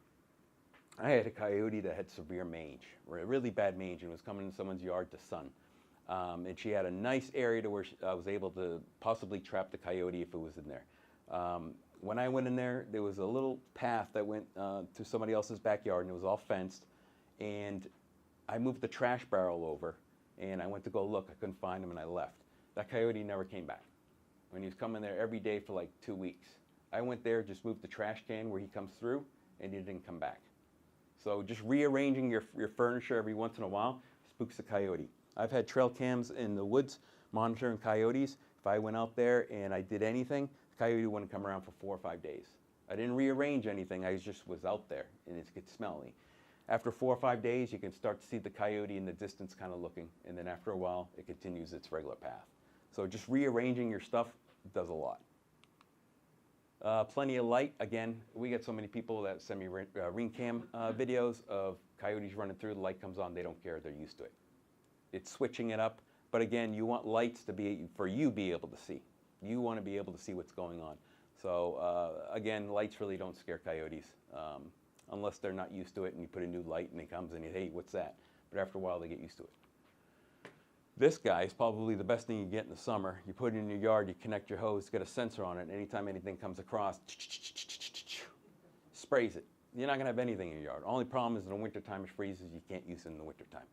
I had a coyote that had severe mange, really bad mange, and was coming in someone's yard to sun. And she had a nice area to where I was able to possibly trap the coyote if it was in there. When I went in there, there was a little path that went to somebody else's backyard, and it was all fenced. And I moved the trash barrel over, and I went to go look. I couldn't find him, and I left. That coyote never came back. When he was coming there every day for like 2 weeks. I went there, just moved the trash can where he comes through, and he didn't come back. So just rearranging your furniture every once in a while spooks the coyote. I've had trail cams in the woods monitoring coyotes. If I went out there and I did anything, the coyote wouldn't come around for 4 or 5 days. I didn't rearrange anything, I just was out there, and it gets smelly. After 4 or 5 days, you can start to see the coyote in the distance kind of looking, and then after a while, it continues its regular path. So just rearranging your stuff does a lot. Plenty of light. Again, we get so many people that send me ring cam videos of coyotes running through, the light comes on, they don't care, they're used to it. It's switching it up, but again, you want lights to be, for you be able to see. You want to be able to see what's going on. So again, lights really don't scare coyotes unless they're not used to it and you put a new light and it comes and you, hey, what's that? But after a while, they get used to it. This guy is probably the best thing you get in the summer. You put it in your yard, you connect your hose, it's got a sensor on it, and anytime anything comes across, sprays it. You're not going to have anything in your yard. Only problem is in the wintertime it freezes, you can't use it in the wintertime.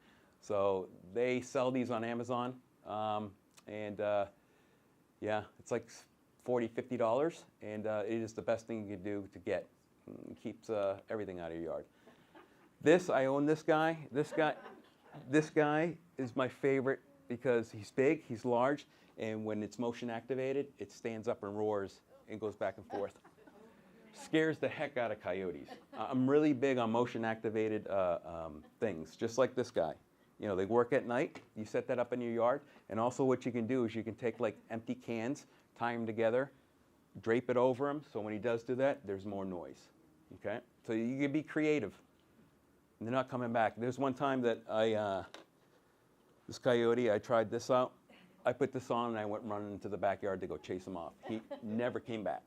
So they sell these on Amazon, yeah, it's like $40, $50, and it is the best thing you can do to get. It keeps everything out of your yard. I own this guy. This guy is my favorite because he's big, he's large, and when it's motion activated, it stands up and roars and goes back and forth. Scares the heck out of coyotes. I'm really big on motion activated things, just like this guy. You know, they work at night, you set that up in your yard, and also what you can do is you can take like empty cans, tie them together, drape it over him, so when he does do that, there's more noise, okay? So you can be creative. And they're not coming back. There's one time that this coyote, I tried this out. I put this on and I went running into the backyard to go chase him off. He never came back.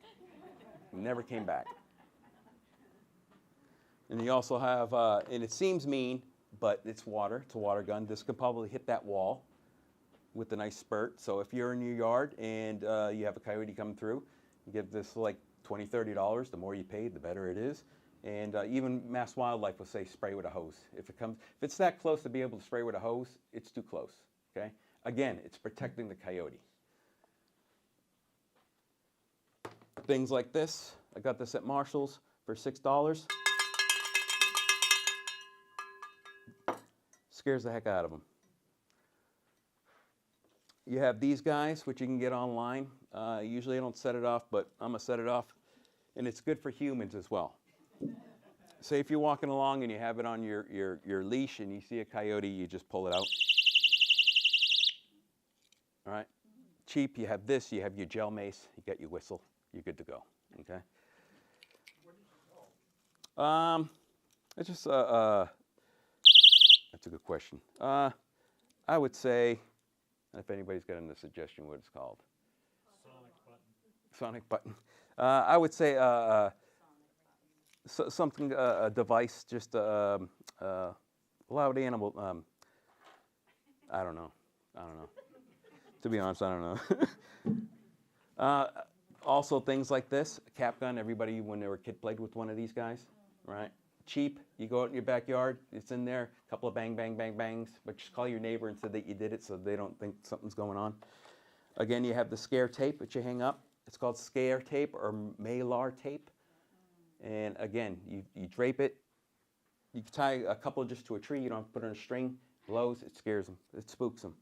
Never came back. And you also have, and it seems mean, but it's water. It's a water gun. This could probably hit that wall with a nice spurt. So if you're in your yard and you have a coyote come through, you get this like $20, $30. The more you pay, the better it is. And even Mass Wildlife will say spray with a hose. If it's that close to be able to spray with a hose, it's too close, okay? Again, it's protecting the coyote. Things like this, I got this at Marshall's for $6. Scares the heck out of them. You have these guys, which you can get online. Usually I don't set it off, but I'm gonna set it off. And it's good for humans as well. Say if you're walking along and you have it on your leash and you see a coyote, you just pull it out. All right? Cheap, you have this, you have your gel mace, you get your whistle, you're good to go, okay? What did you call? It's just, that's a good question. I would say, if anybody's got a suggestion what it's called. Sonic button. I would say something, a device, just a loud animal. I don't know. To be honest, I don't know. Also, things like this, a cap gun. Everybody, when they were a kid, played with one of these guys, right? Cheap. You go out in your backyard, it's in there, a couple of bang, bang, bang, bangs, but just call your neighbor and say that you did it so they don't think something's going on. Again, you have the scare tape that you hang up. It's called scare tape or Mylar tape. And again, you drape it. You can tie a couple just to a tree. You don't have to put it on a string. Blows, it scares them. It spooks them.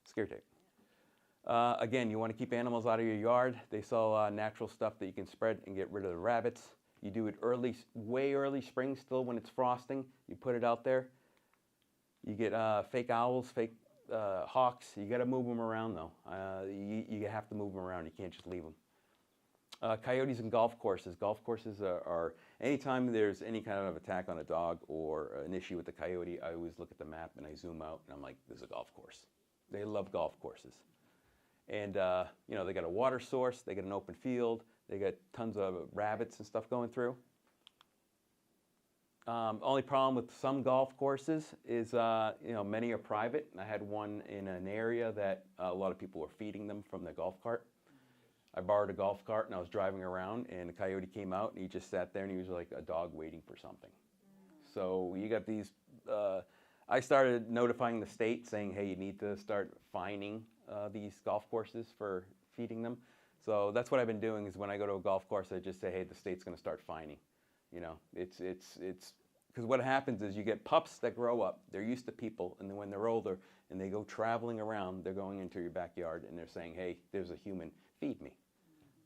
Scare tape. Again, you want to keep animals out of your yard. They sell natural stuff that you can spread and get rid of the rabbits. You do it early, way early spring still when it's frosting. You put it out there. You get fake owls, fake hawks. You got to move them around though. You have to move them around. You can't just leave them. Coyotes and golf courses. Golf courses are anytime there's any kind of attack on a dog or an issue with the coyote, I always look at the map and I zoom out and I'm like, there's a golf course. They love golf courses. And, you know, they got a water source, they got an open field, they got tons of rabbits and stuff going through. Only problem with some golf courses is, you know, many are private. I had one in an area that a lot of people were feeding them from their golf cart. I borrowed a golf cart and I was driving around and a coyote came out and he just sat there and he was like a dog waiting for something. So you got these, I started notifying the state saying, hey, you need to start fining these golf courses for feeding them. So that's what I've been doing is when I go to a golf course, I just say, hey, the state's gonna start fining. You know, it's because what happens is you get pups that grow up, they're used to people, and then when they're older and they go traveling around, they're going into your backyard and they're saying, hey, there's a human, feed me.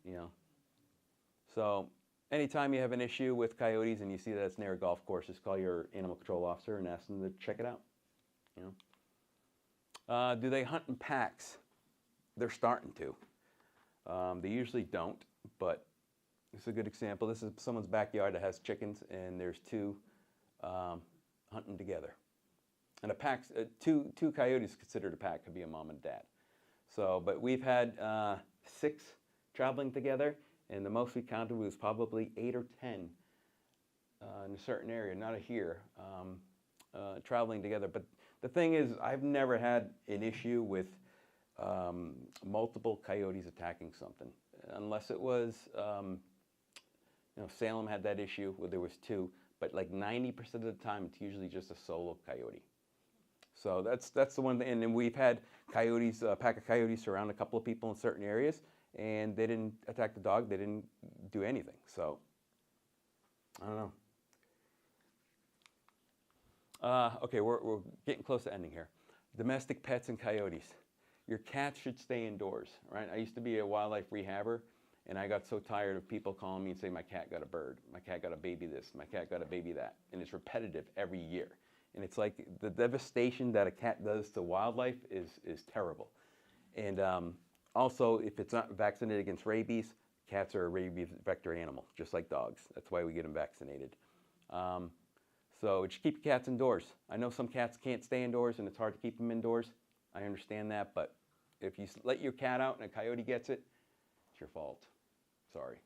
You know, so anytime you have an issue with coyotes and you see that it's near a golf course, just call your animal control officer and ask them to check it out. You know, do they hunt in packs? They're starting to. They usually don't, but this is a good example. This is someone's backyard that has chickens, and there's two hunting together. And a pack, two coyotes considered a pack could be a mom and dad. So, but we've had 6 traveling together, and the most we counted was probably 8 or 10 in a certain area, not here, traveling together. But the thing is, I've never had an issue with multiple coyotes attacking something, unless it was, you know, Salem had that issue where there was 2, but like 90% of the time, it's usually just a solo coyote. So that's the one thing. And then we've had coyotes, a pack of coyotes surround a couple of people in certain areas, and they didn't attack the dog. They didn't do anything. So I don't know. Okay, we're getting close to ending here. Domestic pets and coyotes. Your cat should stay indoors, right? I used to be a wildlife rehabber, and I got so tired of people calling me and saying, my cat got a bird, my cat got a baby this, my cat got a baby that. And it's repetitive every year. And it's like the devastation that a cat does to wildlife is terrible. And also, if it's not vaccinated against rabies, cats are a rabies vector animal, just like dogs. That's why we get them vaccinated. So just keep your cats indoors. I know some cats can't stay indoors and it's hard to keep them indoors. I understand that, but if you let your cat out and a coyote gets it, it's your fault. Sorry.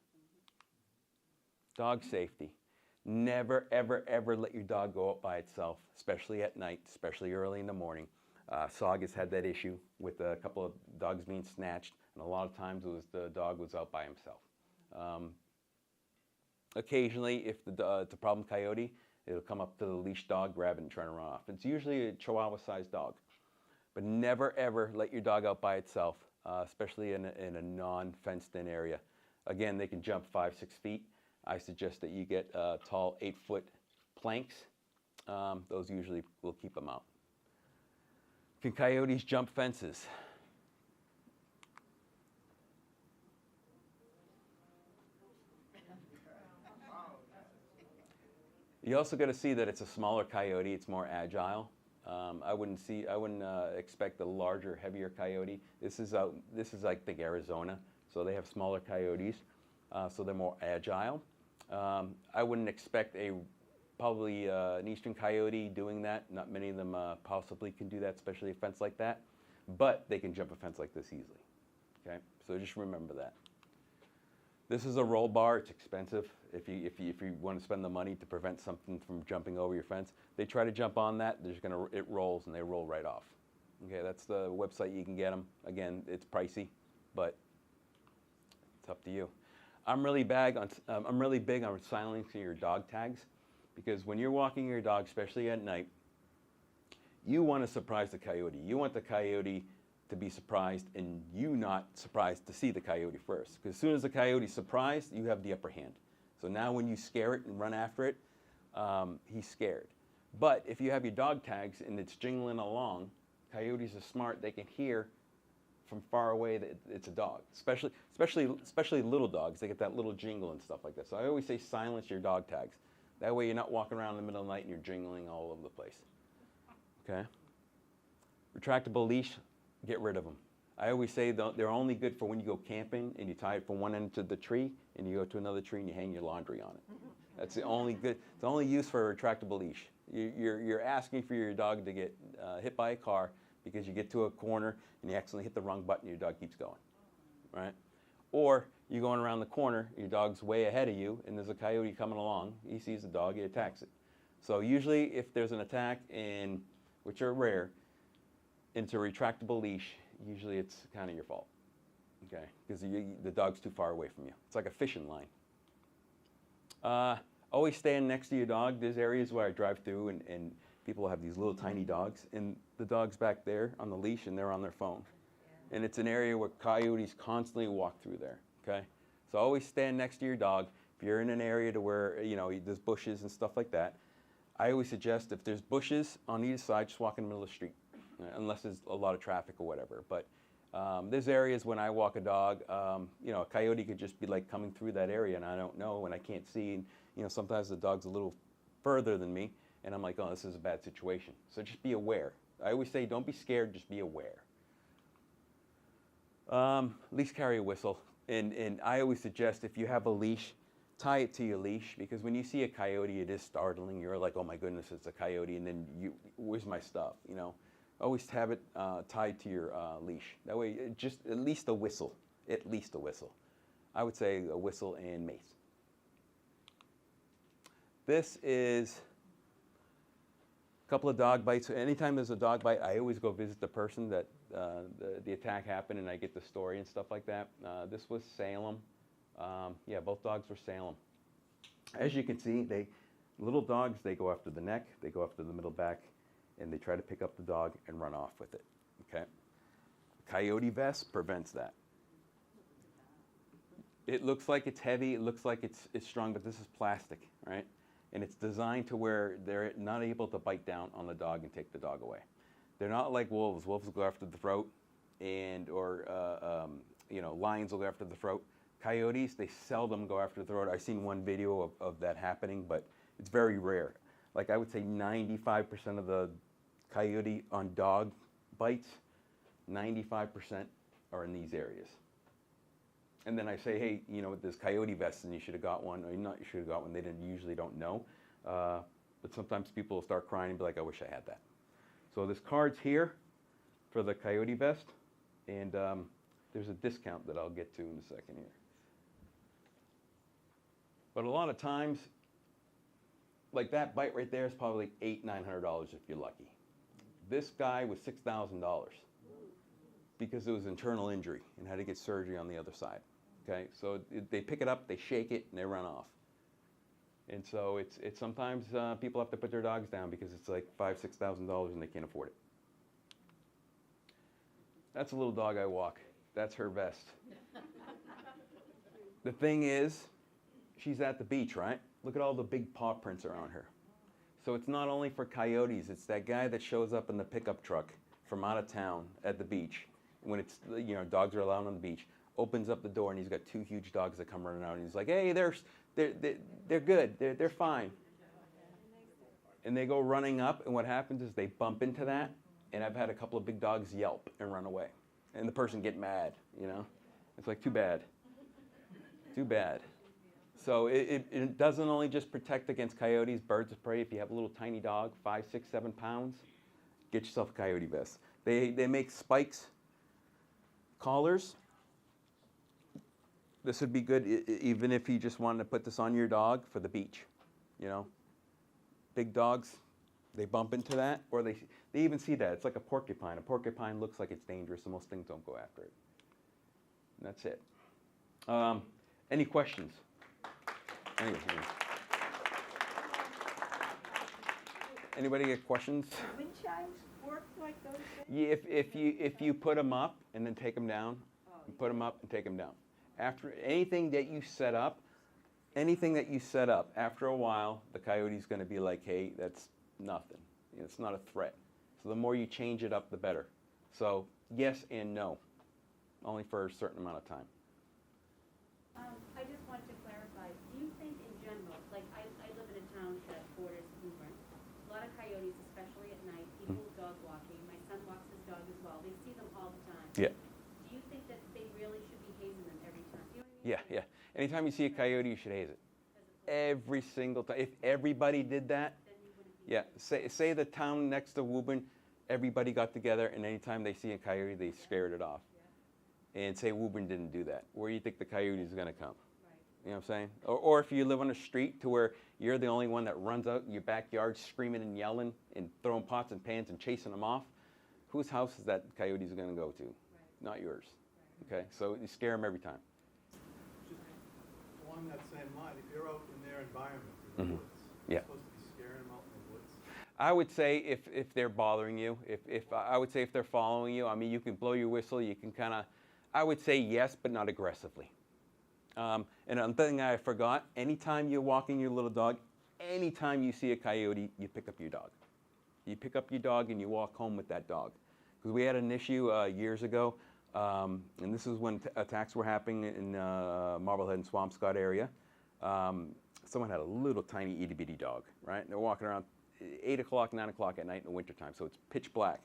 Dog safety. Never, ever, ever let your dog go out by itself, especially at night, especially early in the morning. Saugus had that issue with a couple of dogs being snatched, and a lot of times it was the dog was out by himself. Occasionally, if it's a problem coyote, it'll come up to the leash dog, grab it, and try to run off. It's usually a Chihuahua-sized dog. But never, ever let your dog out by itself, especially in a non-fenced-in area. Again, they can jump 5, 6 feet. I suggest that you get tall 8-foot planks. Those usually will keep them out. Can coyotes jump fences? You also got to see that it's a smaller coyote. It's more agile. I wouldn't expect a larger, heavier coyote. This is I think Arizona, so they have smaller coyotes, so they're more agile. I wouldn't expect probably an eastern coyote doing that. Not many of them possibly can do that, especially a fence like that. But they can jump a fence like this easily. Okay, so just remember that. This is a roll bar. It's expensive. If you want to spend the money to prevent something from jumping over your fence, they try to jump on that. It rolls and they roll right off. Okay, that's the website you can get them. Again, it's pricey, but it's up to you. I'm really big on silencing your dog tags, because when you're walking your dog, especially at night, you want to surprise the coyote. You want the coyote to be surprised and you not surprised to see the coyote first. Because as soon as the coyote's surprised, you have the upper hand. So now when you scare it and run after it, he's scared. But if you have your dog tags and it's jingling along, coyotes are smart. They can hear from far away that it's a dog, especially little dogs. They get that little jingle and stuff like that. So I always say silence your dog tags. That way you're not walking around in the middle of the night and you're jingling all over the place. Okay? Retractable leash, get rid of them. I always say they're only good for when you go camping and you tie it from one end to the tree and you go to another tree and you hang your laundry on it. That's the only good. It's the only use for a retractable leash. You're asking for your dog to get hit by a car because you get to a corner and you accidentally hit the wrong button and your dog keeps going, right? Or you're going around the corner, your dog's way ahead of you, and there's a coyote coming along. He sees the dog, he attacks it. So usually, if there's an attack, which are rare, into a retractable leash, usually it's kind of your fault, okay? Because the dog's too far away from you. It's like a fishing line. Always stand next to your dog. There's areas where I drive through, and people have these little tiny dogs, and the dog's back there on the leash, and they're on their phone. And it's an area where coyotes constantly walk through there, okay? So always stand next to your dog. If you're in an area to where, there's bushes and stuff like that, I always suggest if there's bushes on either side, just walk in the middle of the street, unless there's a lot of traffic or whatever. But there's areas when I walk a dog, a coyote could just be like coming through that area, and I don't know, and I can't see. And, sometimes the dog's a little further than me, and I'm like, oh, this is a bad situation. So just be aware. I always say, don't be scared, just be aware. At least carry a whistle. And I always suggest if you have a leash, tie it to your leash, because when you see a coyote, it is startling. You're like, oh my goodness, it's a coyote, and then where's my stuff? Always have it tied to your leash. That way, just at least a whistle. At least a whistle. I would say a whistle and mace. This is a couple of dog bites. Anytime there's a dog bite, I always go visit the person that the attack happened, and I get the story and stuff like that. This was Salem. Yeah, both dogs were Salem. As you can see, little dogs, they go after the neck, they go after the middle back, and they try to pick up the dog and run off with it, okay? Coyote vest prevents that. It looks like it's heavy, it looks like it's strong, but this is plastic, right? And it's designed to where they're not able to bite down on the dog and take the dog away. They're not like wolves. Wolves will go after the throat, or lions will go after the throat. Coyotes, they seldom go after the throat. I've seen one video of that happening, but it's very rare. Like I would say 95% of the coyote on dog bites, 95% are in these areas. And then I say, hey, there's coyote vests, and you should have got one. Or not, you should have got one. They usually don't know. But sometimes people will start crying and be like, I wish I had that. So this card's here for the coyote vest, and there's a discount that I'll get to in a second here. But a lot of times, like that bite right there is probably $800-900 if you're lucky. This guy was $6,000 because it was internal injury and had to get surgery on the other side. Okay, so they pick it up, they shake it, and they run off. And so it's sometimes people have to put their dogs down because it's like $5,000-6,000 and they can't afford it. That's a little dog I walk. That's her vest. The thing is, she's at the beach, right? Look at all the big paw prints around her. So it's not only for coyotes, it's that guy that shows up in the pickup truck from out of town at the beach when it's, dogs are allowed on the beach, opens up the door and he's got two huge dogs that come running out and he's like, hey, they're good, they're fine. And they go running up, and what happens is they bump into that, and I've had a couple of big dogs yelp and run away. And the person get mad, It's like, too bad. Too bad. So it doesn't only just protect against coyotes, birds of prey. If you have a little tiny dog, 5, 6, 7 pounds, get yourself a coyote vest. They make spikes, collars. This would be good even if you just wanted to put this on your dog for the beach, Big dogs, they bump into that, or they even see that. It's like a porcupine. A porcupine looks like it's dangerous, so most things don't go after it. And that's it. Any questions? Anybody get questions? Wind chimes work like those things? Yeah, if you put them up and then take them down, you put them up and take them down. After anything that you set up, after a while, the coyote's going to be like, hey, that's nothing. It's not a threat. So the more you change it up, the better. So yes and no, only for a certain amount of time. I just wanted to clarify, do you think in general, like I live in a town that borders Woburn, a lot of coyotes, especially at night, people dog walking, my son walks his dog as well, they see them all the time. Yeah. Anytime you see a coyote, you should haze it. Every single time. If everybody did that, yeah, say the town next to Woburn, everybody got together, and anytime they see a coyote, they scared it off. And say Woburn didn't do that. Where do you think the coyote is going to come? You know what I'm saying? Or if you live on a street to where you're the only one that runs out in your backyard screaming and yelling and throwing pots and pans and chasing them off, whose house is that coyote's going to go to? Not yours. Okay, so you scare them every time. Just along that same line, if you're out in their environment, in the woods, Yeah. you're supposed to be scaring them out in the woods. I would say if they're bothering you, I would say if they're following you, I mean, you can blow your whistle, you can kind of, I would say yes, but not aggressively. And another thing I forgot, anytime you're walking your little dog, anytime you see a coyote, you pick up your dog. You pick up your dog and you walk home with that dog. Because we had an issue years ago, and this is when attacks were happening in Marblehead and Swampscott area. Someone had a little tiny itty bitty dog, right? And they're walking around 8 o'clock, 9 o'clock at night in the wintertime, so it's pitch black.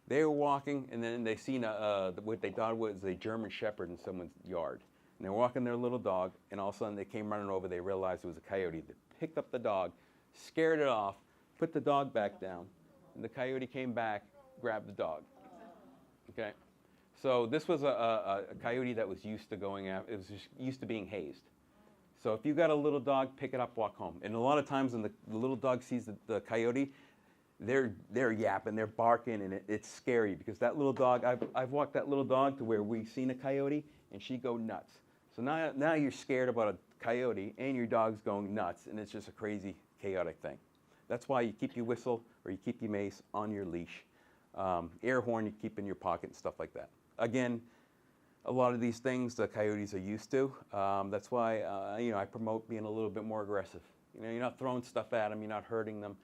They were walking, and then they seen what they thought was a German Shepherd in someone's yard. And they were walking their little dog, and all of a sudden they came running over. They realized it was a coyote. They picked up the dog, scared it off, put the dog back down, and the coyote came back, grabbed the dog. Okay, so this was a coyote that was used to going out. It was just used to being hazed. So if you got a little dog, pick it up, walk home. And a lot of times when the little dog sees the coyote, they're yapping, they're barking, and it's scary because that little dog. I've walked that little dog to where we've seen a coyote, and she'd go nuts. So now you're scared about a coyote, and your dog's going nuts, and it's just a crazy, chaotic thing. That's why you keep your whistle or you keep your mace on your leash. Air horn you keep in your pocket and stuff like that. Again, a lot of these things the coyotes are used to. That's why I promote being a little bit more aggressive. You're not throwing stuff at them, you're not hurting them.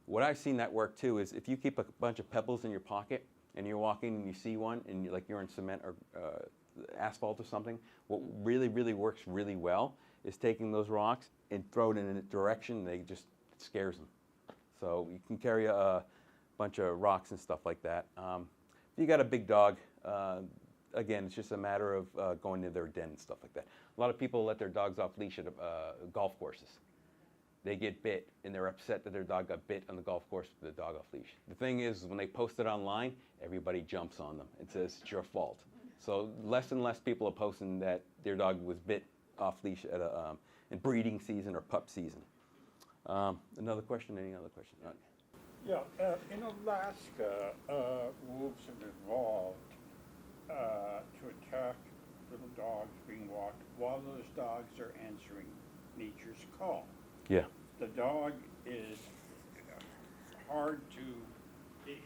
What I've seen that work too is if you keep a bunch of pebbles in your pocket and you're walking and you see one and you're in cement or asphalt or something, what really, really works really well is taking those rocks and throw it in a direction it scares them. So you can carry a bunch of rocks and stuff like that. If you got a big dog, again, it's just a matter of going to their den and stuff like that. A lot of people let their dogs off leash at golf courses. They get bit, and they're upset that their dog got bit on the golf course with the dog off leash. The thing is, when they post it online, everybody jumps on them and says it's your fault. So less and less people are posting that their dog was bit off leash at in breeding season or pup season. Another question? Any other question? Yeah, in Alaska, wolves have evolved to attack little dogs being walked while those dogs are answering nature's call. Yeah. The dog is hard to, it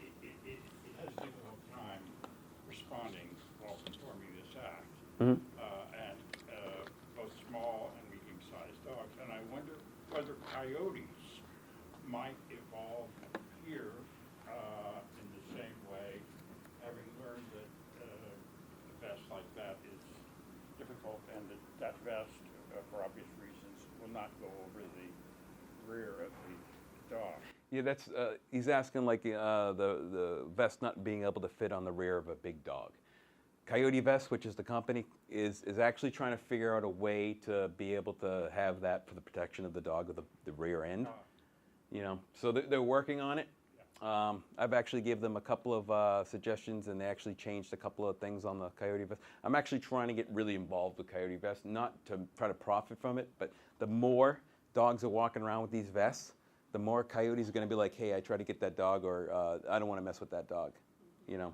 has a difficult time responding while performing this act. Mm-hmm. And both small and medium-sized dogs. And I wonder whether coyotes might evolve here in the same way, having learned that a vest like that is difficult and that vest, for obvious reasons, will not go over the rear of the dog. Yeah, that's he's asking like the vest not being able to fit on the rear of a big dog. Coyote Vest, which is the company, is actually trying to figure out a way to be able to have that for the protection of the dog with the rear end. So they're working on it. I've actually given them a couple of suggestions, and they actually changed a couple of things on the Coyote Vest. I'm actually trying to get really involved with Coyote Vest, not to try to profit from it, but the more dogs are walking around with these vests, the more coyotes are going to be like, hey, I tried to get that dog, or I don't want to mess with that dog. And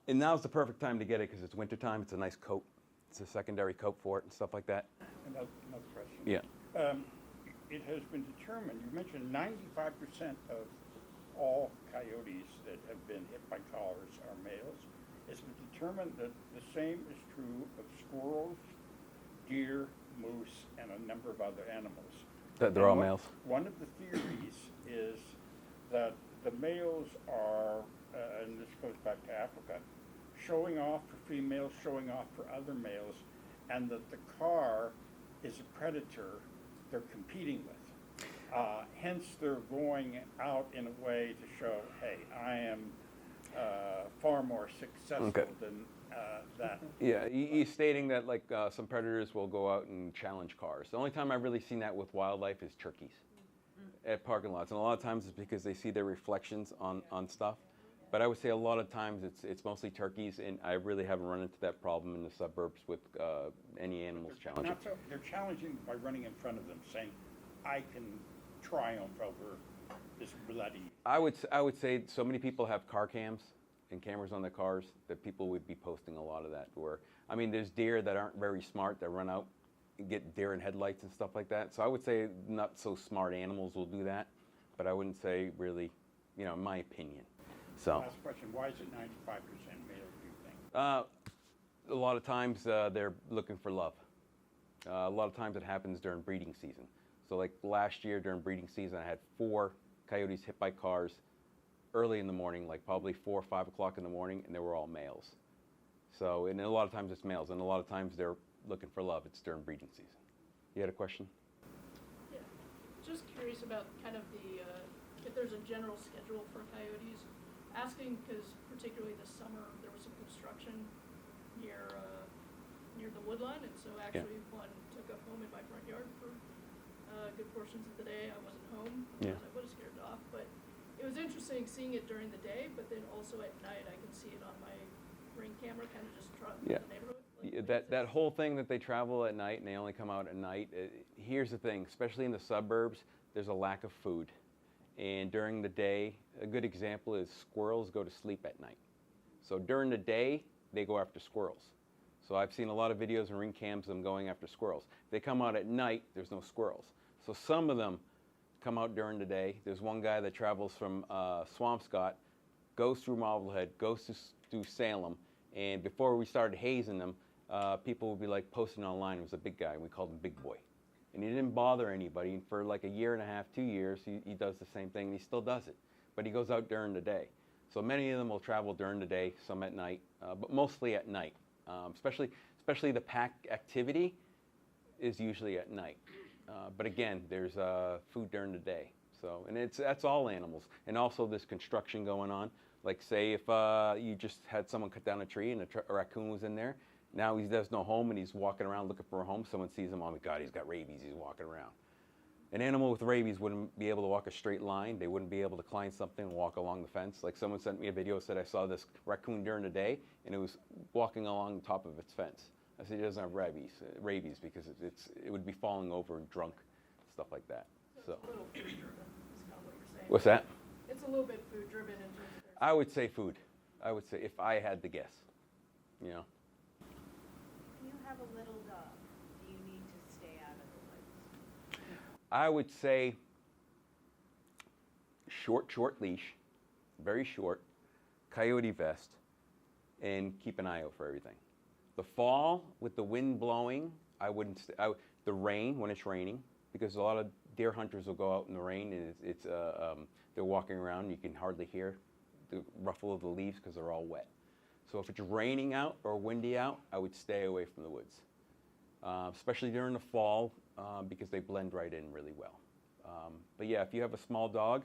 and now's the perfect time to get it because it's wintertime. It's a nice coat. It's a secondary coat for it and stuff like that. Another question. Yeah. It has been determined, you mentioned 95% of all coyotes that have been hit by collars are males. It's been determined that the same is true of squirrels, deer, moose, and a number of other animals. They're all males. One of the theories is that the males are, and this goes back to Africa, showing off for females, showing off for other males, and that the car is a predator they're competing with. Hence, they're going out in a way to show, hey, I am far more successful than that. Yeah, he's stating that like some predators will go out and challenge cars. The only time I've really seen that with wildlife is turkeys at parking lots, and a lot of times it's because they see their reflections on stuff. But I would say a lot of times it's mostly turkeys, and I really haven't run into that problem in the suburbs with any animals challenging. Not so, they're challenging by running in front of them, saying, I can triumph over this bloody. I would say so many people have car cams and cameras on their cars that people would be posting a lot of that. Where I mean, there's deer that aren't very smart that run out and get deer in headlights and stuff like that. So I would say not so smart animals will do that, but I wouldn't say really, in my opinion. So Last question, why is it 95% male, do you think? a lot of times they're looking for love. A lot of times it happens during breeding season. So like last year during breeding season, I had 4 coyotes hit by cars early in the morning, like probably 4 or 5 o'clock in the morning, and they were all males. So, and a lot of times it's males, and a lot of times they're looking for love. It's during breeding season. You had a question? Yeah, just curious about kind of if there's a general schedule for coyotes. Asking because particularly this summer, there was some construction near the wood line, and so actually one took up home in my front yard for good portions of the day. I wasn't home, Yeah. I would have scared it off, but it was interesting seeing it during the day, but then also at night I can see it on my ring camera, kind of just trotting through the neighborhood. That whole thing that they travel at night and they only come out at night, here's the thing, especially in the suburbs, there's a lack of food. And during the day, a good example is squirrels go to sleep at night. So during the day, they go after squirrels. So I've seen a lot of videos and ring cams of them going after squirrels. They come out at night, there's no squirrels. So some of them come out during the day. There's one guy that travels from Swampscott, goes through Marblehead, goes through Salem, and before we started hazing them, people would be like posting online. It was a big guy, and we called him Big Boy. And he didn't bother anybody. And for like a year and a half, 2 years, he does the same thing, and he still does it. But he goes out during the day. So many of them will travel during the day, some at night, but mostly at night. Especially the pack activity is usually at night. But again, there's food during the day. So, and that's all animals. And also there's construction going on. Like say if you just had someone cut down a tree and a raccoon was in there, now he has no home and he's walking around looking for a home. Someone sees him, oh my God, he's got rabies, he's walking around. An animal with rabies wouldn't be able to walk a straight line. They wouldn't be able to climb something and walk along the fence. Like someone sent me a video, said I saw this raccoon during the day and it was walking along the top of its fence. I said it doesn't have rabies because it would be falling over and drunk, stuff like that. So It's a little food driven, is kind of what you're saying. what's that? It's a little bit food driven in terms of their. I would say food. I would say if I had to guess, If you have a little dog, do you need to stay out of the woods? I would say short leash, very short, coyote vest, and keep an eye out for everything. The fall with the wind blowing, I wouldn't. The rain when it's raining, because a lot of deer hunters will go out in the rain and they're walking around. You can hardly hear the ruffle of the leaves because they're all wet. So if it's raining out or windy out, I would stay away from the woods, especially during the fall because they blend right in really well. But yeah, if you have a small dog,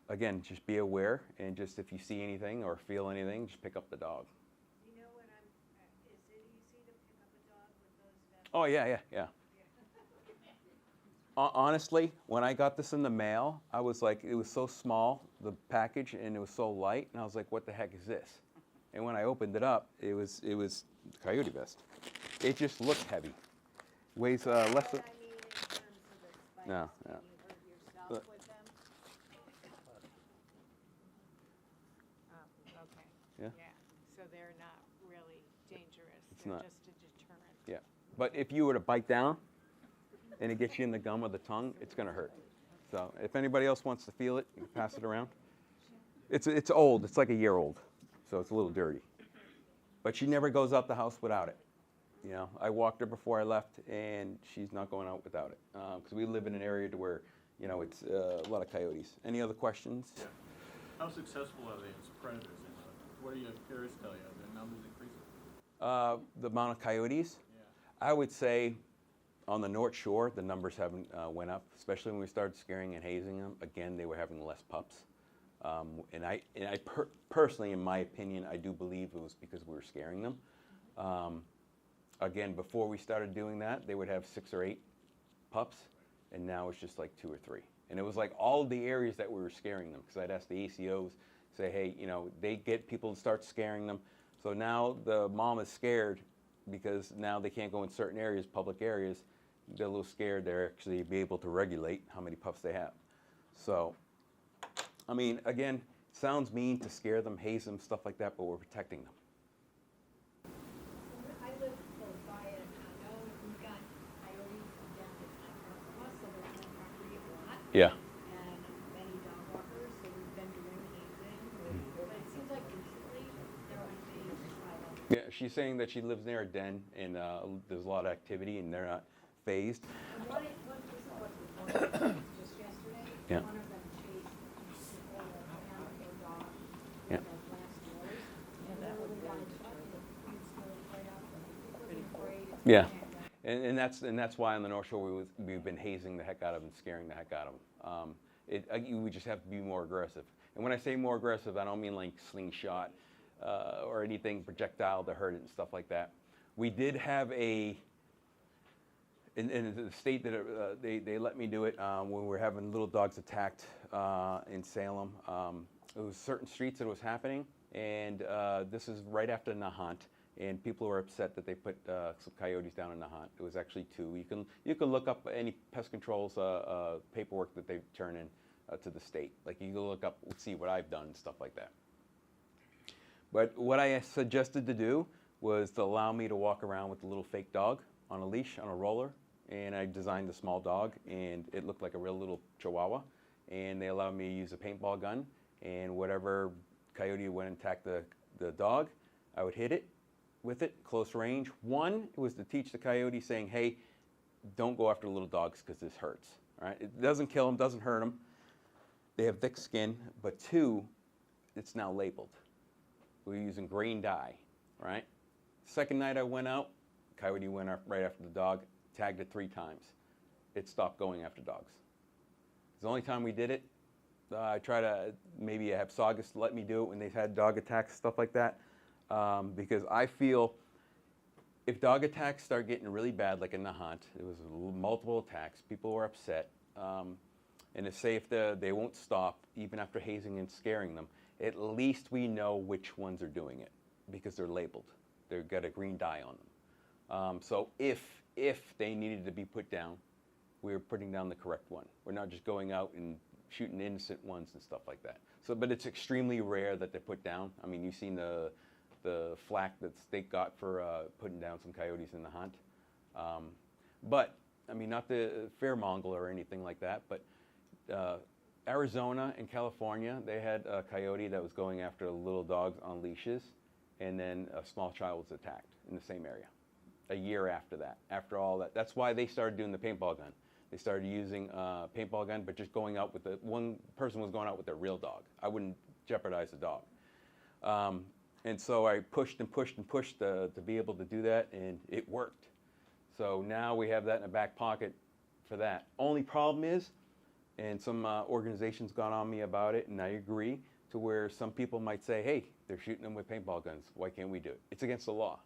again, just be aware and just if you see anything or feel anything, just pick up the dog. You know what is it easy to pick up a dog with those vests? Oh yeah. Honestly, when I got this in the mail, I was like, it was so small, the package, and it was so light, and I was like, what the heck is this? And when I opened it up, it was coyote vest. It just looked heavy. Weighs less than. But I mean in terms of the spikes, No, can no. you hurt yourself with them? Oh, okay. Yeah. So they're not really dangerous. It's They're not. just a deterrent. Yeah, but if you were to bite down, and it gets you in the gum or the tongue, it's gonna hurt. So if anybody else wants to feel it, you can pass it around. It's old. It's like a year old, so it's a little dirty. But she never goes out the house without it. I walked her before I left, and she's not going out without it because we live in an area to where, it's a lot of coyotes. Any other questions? Yeah. How successful are they as predators? What do your peers tell you? Are the numbers increasing? The amount of coyotes, Yeah. I would say, on the North Shore, the numbers haven't went up, especially when we started scaring and hazing them. Again, they were having less pups. Personally, in my opinion, I do believe it was because we were scaring them. Again, before we started doing that, they would have 6 or 8 pups, and now it's just like 2 or 3. And it was like all the areas that we were scaring them, because I'd ask the ACOs, say, hey, you know, they get people to start scaring them. So now the mom is scared because now they can't go in certain areas, public areas. They're a little scared they're actually be able to regulate how many pups they have. So, I mean, again, it sounds mean to scare them, haze them, stuff like that, but we're protecting them. I live close by it, and I know we've got coyotes down the top of us, so they're on the property a lot. Yeah. And many dog walkers, so we've been doing hazing, but it seems like recently they're only being silent. Yeah, she's saying that she lives near a den, and there's a lot of activity, and they're not phased. And this is what's reported, just yesterday, Yeah. one of them chased all the animal dog Yeah. with the glass doors, and literally got stuck in the weeds right out there. He wasn't afraid. Yeah. And that's why on the North Shore we've been hazing the heck out of them, scaring the heck out of them. We just have to be more aggressive. And when I say more aggressive, I don't mean like slingshot or anything projectile to hurt it and stuff like that. We did have in the state that they let me do it when we were having little dogs attacked in Salem. It was certain streets that it was happening, and this is right after Nahant. And people were upset that they put some coyotes down in Nahant. It was actually 2. You can look up any pest control's paperwork that they turn in to the state. Like you can look up, see what I've done and stuff like that. But what I suggested to do was to allow me to walk around with a little fake dog on a leash, on a roller. And I designed a small dog, and it looked like a real little chihuahua. And they allowed me to use a paintball gun, and whatever coyote went and attacked the dog, I would hit it with it, close range. One was to teach the coyote saying, hey, don't go after little dogs because this hurts. All right? It doesn't kill them, doesn't hurt them. They have thick skin. But 2, it's now labeled. We're using green dye, right? Second night I went out, coyote went up right after the dog, tagged it 3 times. It stopped going after dogs. It's the only time we did it. I try to maybe have Saugus let me do it when they've had dog attacks, stuff like that. Because I feel if dog attacks start getting really bad, like in the hunt, it was multiple attacks, people were upset, and to say if they won't stop, even after hazing and scaring them, at least we know which ones are doing it, because they're labeled. They've got a green dye on them. So if they needed to be put down, we were putting down the correct one. We're not just going out and shooting innocent ones and stuff like that. So, but it's extremely rare that they're put down. I mean, you've seen the flack that state got for putting down some coyotes in the hunt. But, I mean, not the fearmonger or anything like that, but Arizona and California, they had a coyote that was going after little dogs on leashes, and then a small child was attacked in the same area a year after that. After all that, that's why they started doing the paintball gun. They started using paintball gun, but just going out with one person was going out with their real dog. I wouldn't jeopardize the dog. And so I pushed and pushed and pushed to be able to do that, and it worked. So now we have that in the back pocket for that. Only problem is, and some organizations got on me about it, and I agree, to where some people might say, hey, they're shooting them with paintball guns. Why can't we do it? It's against the law.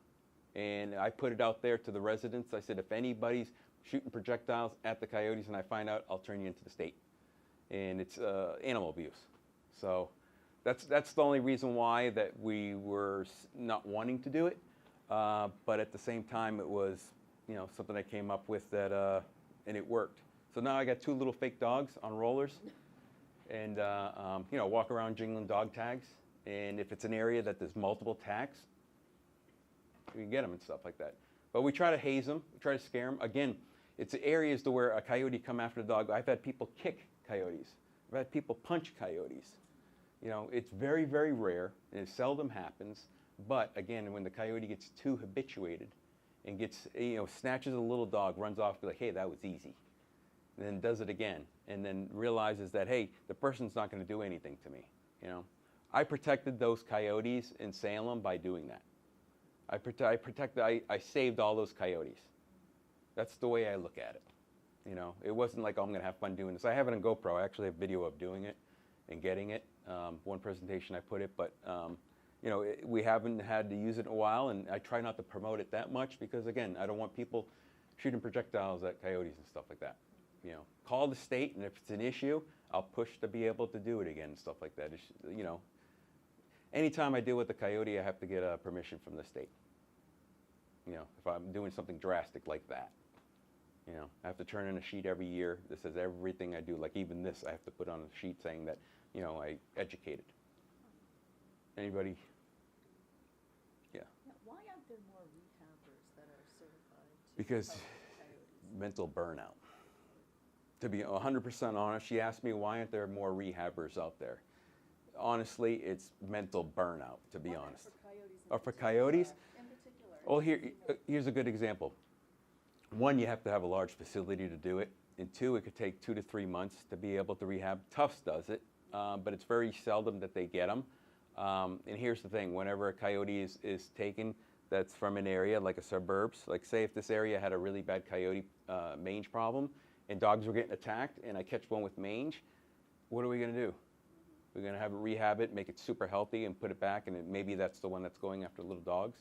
And I put it out there to the residents. I said, if anybody's shooting projectiles at the coyotes and I find out, I'll turn you into the state. And it's animal abuse. So that's the only reason why that we were not wanting to do it. But at the same time, it was something I came up with that, and it worked. So now I got 2 little fake dogs on rollers, and walk around jingling dog tags. And if it's an area that there's multiple tags, we can get them and stuff like that. But we try to haze them, we try to scare them. Again, it's areas to where a coyote come after the dog. I've had people kick coyotes. I've had people punch coyotes. It's very, very rare, and it seldom happens. But again, when the coyote gets too habituated and gets, snatches a little dog, runs off, be like, hey, that was easy. And then does it again, and then realizes that, hey, the person's not going to do anything to me. I protected those coyotes in Salem by doing that. I saved all those coyotes. That's the way I look at it. It wasn't like, oh, I'm going to have fun doing this. I have it on GoPro. I actually have video of doing it. and getting it. One presentation I put it, but you know, we haven't had to use it in a while, and I try not to promote it that much because, again, I don't want people shooting projectiles at coyotes and stuff like that. You know, call the state, and if it's an issue, I'll push to be able to do it again and stuff like that. It's, you know, anytime I deal with a coyote, I have to get permission from the state. You know, if I'm doing something drastic like that. You know, I have to turn in a sheet every year that says everything I do. Like even this, I have to put on a sheet saying that, you know, I educated. Anybody? Yeah. Now, why aren't there more rehabbers that are certified to Because help coyotes? mental burnout. To be 100% honest, she asked me, why aren't there more rehabbers out there? Honestly, it's mental burnout, to be Why not honest. for coyotes in Or for particular? coyotes? In particular. Well, here's a good example. One, you have to have a large facility to do it. And two, it could take 2 to 3 months to be able to rehab. Tufts does it, but it's very seldom that they get them. And here's the thing, whenever a coyote is taken that's from an area like a suburbs, like say if this area had a really bad coyote mange problem and dogs were getting attacked and I catch one with mange, what are we gonna do? We're gonna have it rehab it, make it super healthy and put it back, and maybe that's the one that's going after little dogs.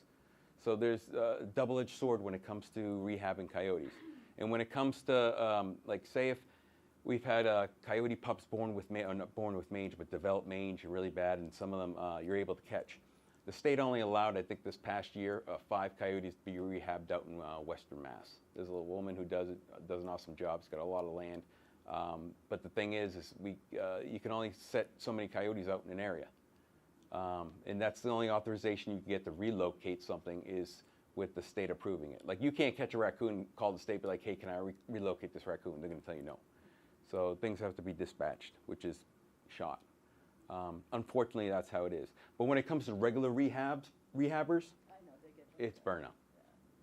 So there's a double-edged sword when it comes to rehabbing coyotes. And when it comes to, like say if we've had coyote pups born with not born with mange, but developed mange and really bad, and some of them you're able to catch. The state only allowed, I think this past year, 5 coyotes to be rehabbed out in Western Mass. There's a little woman who does an awesome job. She's got a lot of land. But the thing is you can only set so many coyotes out in an area. And that's the only authorization you can get to relocate something is with the state approving it. Like you can't catch a raccoon, call the state, be like, hey, can I relocate this raccoon? They're gonna tell you no. So things have to be dispatched, which is shot. Unfortunately, that's how it is. But when it comes to regular rehabbers, I know, they get. it's burnout.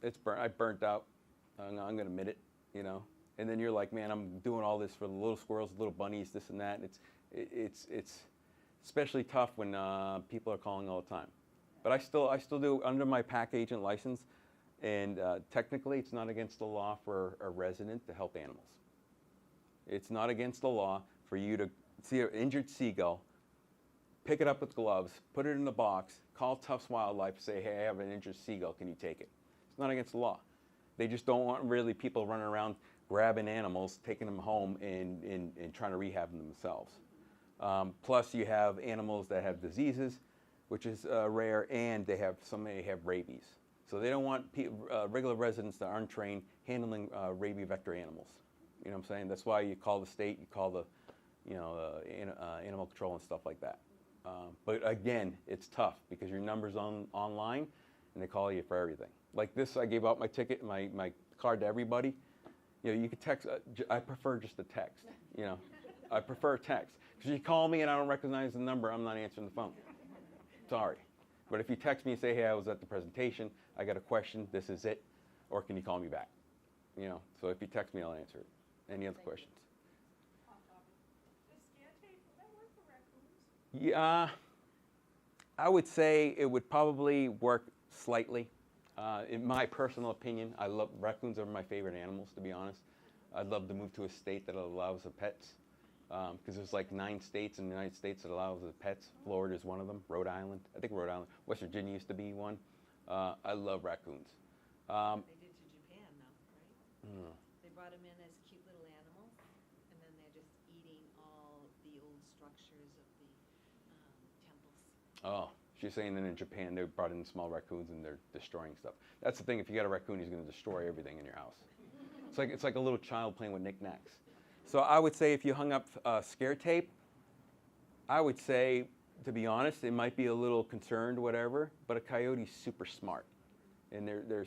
It's I burnt out. I'm gonna admit it, you know. And then you're like, man, I'm doing all this for the little squirrels, little bunnies, this and that. And it's especially tough when people are calling all the time. But I still do under my pack agent license, and technically it's not against the law for a resident to help animals. It's not against the law for you to see an injured seagull, pick it up with gloves, put it in the box, call Tufts Wildlife, say, hey, I have an injured seagull, can you take it? It's not against the law. They just don't want really people running around grabbing animals, taking them home, and trying to rehab them themselves. Plus, you have animals that have diseases, which is rare, and some may have rabies. So they don't want regular residents that aren't trained handling rabies vector animals. You know what I'm saying? That's why you call the state, you call the, animal control and stuff like that. But again, it's tough because your number's online, and they call you for everything. Like this, I gave out my ticket, my card to everybody. You know, you could text. I prefer just a text. You know, I prefer text because you call me and I don't recognize the number, I'm not answering the phone. Sorry, but if you text me and say, hey, I was at the presentation, I got a question, this is it, or can you call me back? You know, so if you text me, I'll answer it. Any other questions? Off topic. Does scan tape, will that work for raccoons? Yeah, I would say it would probably work slightly. In my personal opinion, raccoons are my favorite animals, to be honest. I'd love to move to a state that allows the pets, because there's like 9 states in the United States that allows the pets. Florida is one of them, Rhode Island, I think Rhode Island, West Virginia used to be one. I love raccoons. They did to Japan though, right? They brought them in as cute little animals, and then they're just eating all the old structures of the temples. Oh, she's saying that in Japan they brought in small raccoons and they're destroying stuff. That's the thing, if you got a raccoon, he's going to destroy everything in your house. It's like a little child playing with knickknacks. So I would say if you hung up scare tape, I would say, to be honest, it might be a little concerned, whatever, but a coyote's super smart. And they're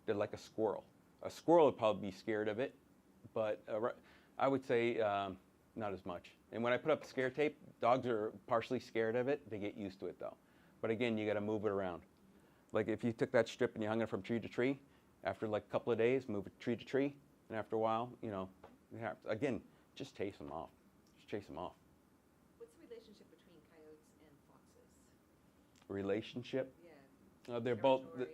like a squirrel. A squirrel would probably be scared of it, but I would say not as much. And when I put up scare tape, dogs are partially scared of it. They get used to it though. But again, you got to move it around. Like if you took that strip and you hung it from tree to tree, after like a couple of days, move it tree to tree, and after a while, again, just chase them off. Just chase them off. What's the relationship between coyotes and foxes? Relationship? Yeah. They're both. Territory.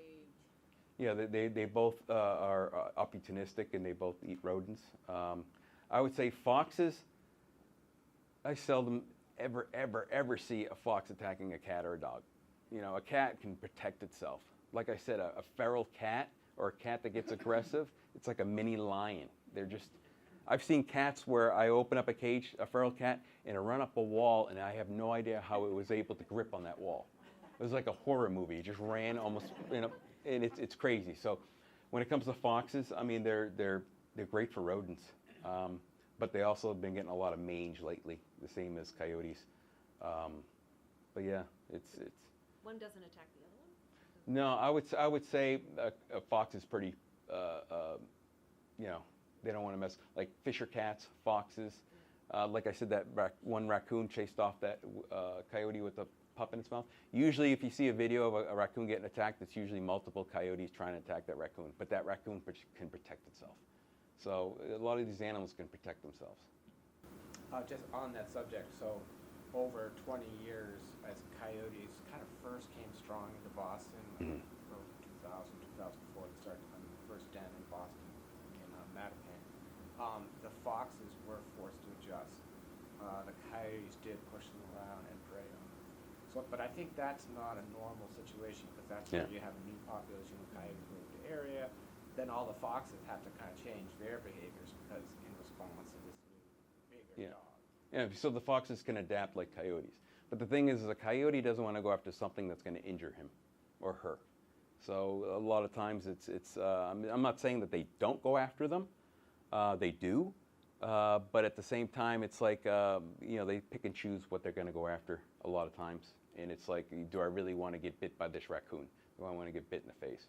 Yeah, they both are opportunistic and they both eat rodents. I would say foxes, I seldom ever see a fox attacking a cat or a dog. You know, a cat can protect itself. Like I said, a feral cat or a cat that gets aggressive, it's like a mini lion. They're just, I've seen cats where I open up a cage, a feral cat, and it run up a wall, and I have no idea how it was able to grip on that wall. It was like a horror movie. It just ran almost, you know, and it's crazy. So when it comes to foxes, I mean, they're great for rodents, but they also have been getting a lot of mange lately, the same as coyotes. But yeah, it's. One doesn't attack the other one? No, I would say a fox is pretty, you know, they don't want to mess, like fisher cats, foxes. Like I said, that one raccoon chased off that coyote with a pup in its mouth. Usually if you see a video of a raccoon getting attacked, it's usually multiple coyotes trying to attack that raccoon, but that raccoon can protect itself. So a lot of these animals can protect themselves. Just on that subject, so over 20 years as coyotes kind of first came strong into Boston, like early 2000, 2004, they started coming the first den in Boston in Mattapan. The foxes were forced to adjust. The coyotes did push them around and prey on them. So, but I think that's not a normal situation because that's where you have a new population of coyotes move to area. Then all the foxes have to kind of change their behaviors because in response to this new bigger dog. Yeah, so the foxes can adapt like coyotes. But the thing is a coyote doesn't want to go after something that's going to injure him or her. So a lot of times I'm not saying that they don't go after them. They do. But at the same time, it's like, you know, they pick and choose what they're going to go after a lot of times. And it's like, do I really want to get bit by this raccoon? Do I want to get bit in the face?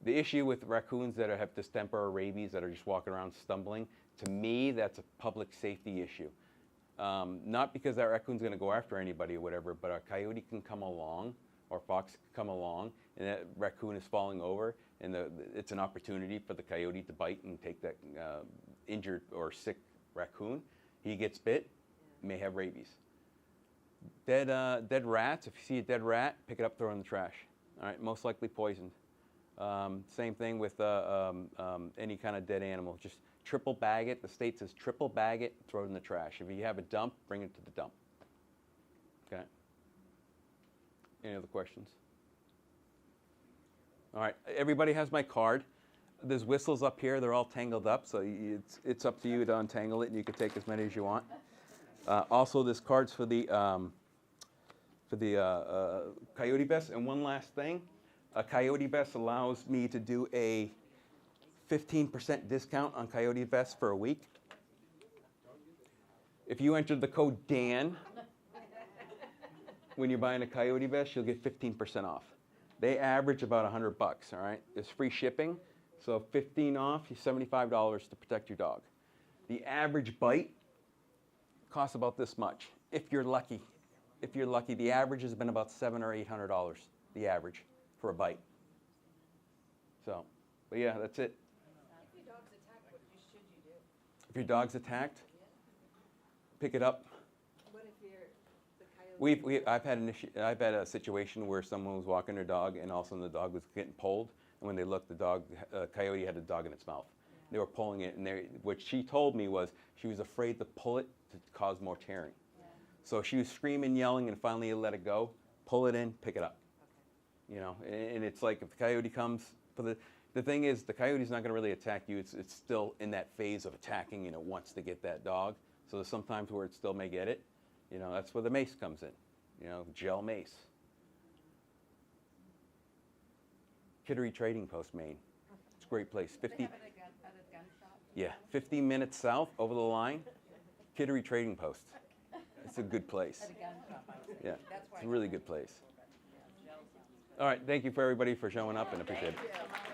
The issue with raccoons that have distemper or rabies that are just walking around stumbling, to me, that's a public safety issue. Not because that raccoon's going to go after anybody or whatever, but a coyote can come along or a fox can come along and that raccoon is falling over and it's an opportunity for the coyote to bite and take that injured or sick raccoon. He gets bit, may have rabies. Dead rats, if you see a dead rat, pick it up, throw it in the trash. All right, most likely poisoned. Same thing with any kind of dead animal. Just triple bag it. The state says triple bag it, throw it in the trash. If you have a dump, bring it to the dump. Okay. Any other questions? All right, everybody has my card. There's whistles up here. They're all tangled up, so it's up to you to untangle it, and you can take as many as you want. Also, there's cards for the Coyote Vest. And one last thing, a Coyote Vest allows me to do a 15% discount on Coyote Vest for a week. If you enter the code DAN when you're buying a Coyote Vest, you'll get 15% off. They average about $100, all right? There's free shipping, so 15 off, $75 to protect your dog. The average bite costs about this much, if you're lucky. If you're lucky, the average has been about $700 or $800, the average for a bite. So, but yeah, that's it. If your dog's attacked, what should you do? If your dog's attacked, pick it up. What if the coyote? I've had a situation where someone was walking their dog, and all of a sudden the dog was getting pulled. And when they looked, the coyote had a dog in its mouth. They were pulling it, and what she told me was she was afraid to pull it to cause more tearing. So she was screaming, yelling, and finally let it go. Pull it in, pick it up. Okay. You know, and it's like if the coyote comes for the thing is the coyote's not going to really attack you. It's still in that phase of attacking, and it wants to get that dog. So there's sometimes where it still may get it. You know, that's where the mace comes in. You know, gel mace. Kittery Trading Post, Maine. It's a great place. 50. At a gun shop? Yeah, 15 minutes south over the line. Kittery Trading Post. It's a good place. At a gun shop, I was Yeah, thinking. That's why it's a really good place. All right, thank you for everybody for showing up and appreciate it. Yeah.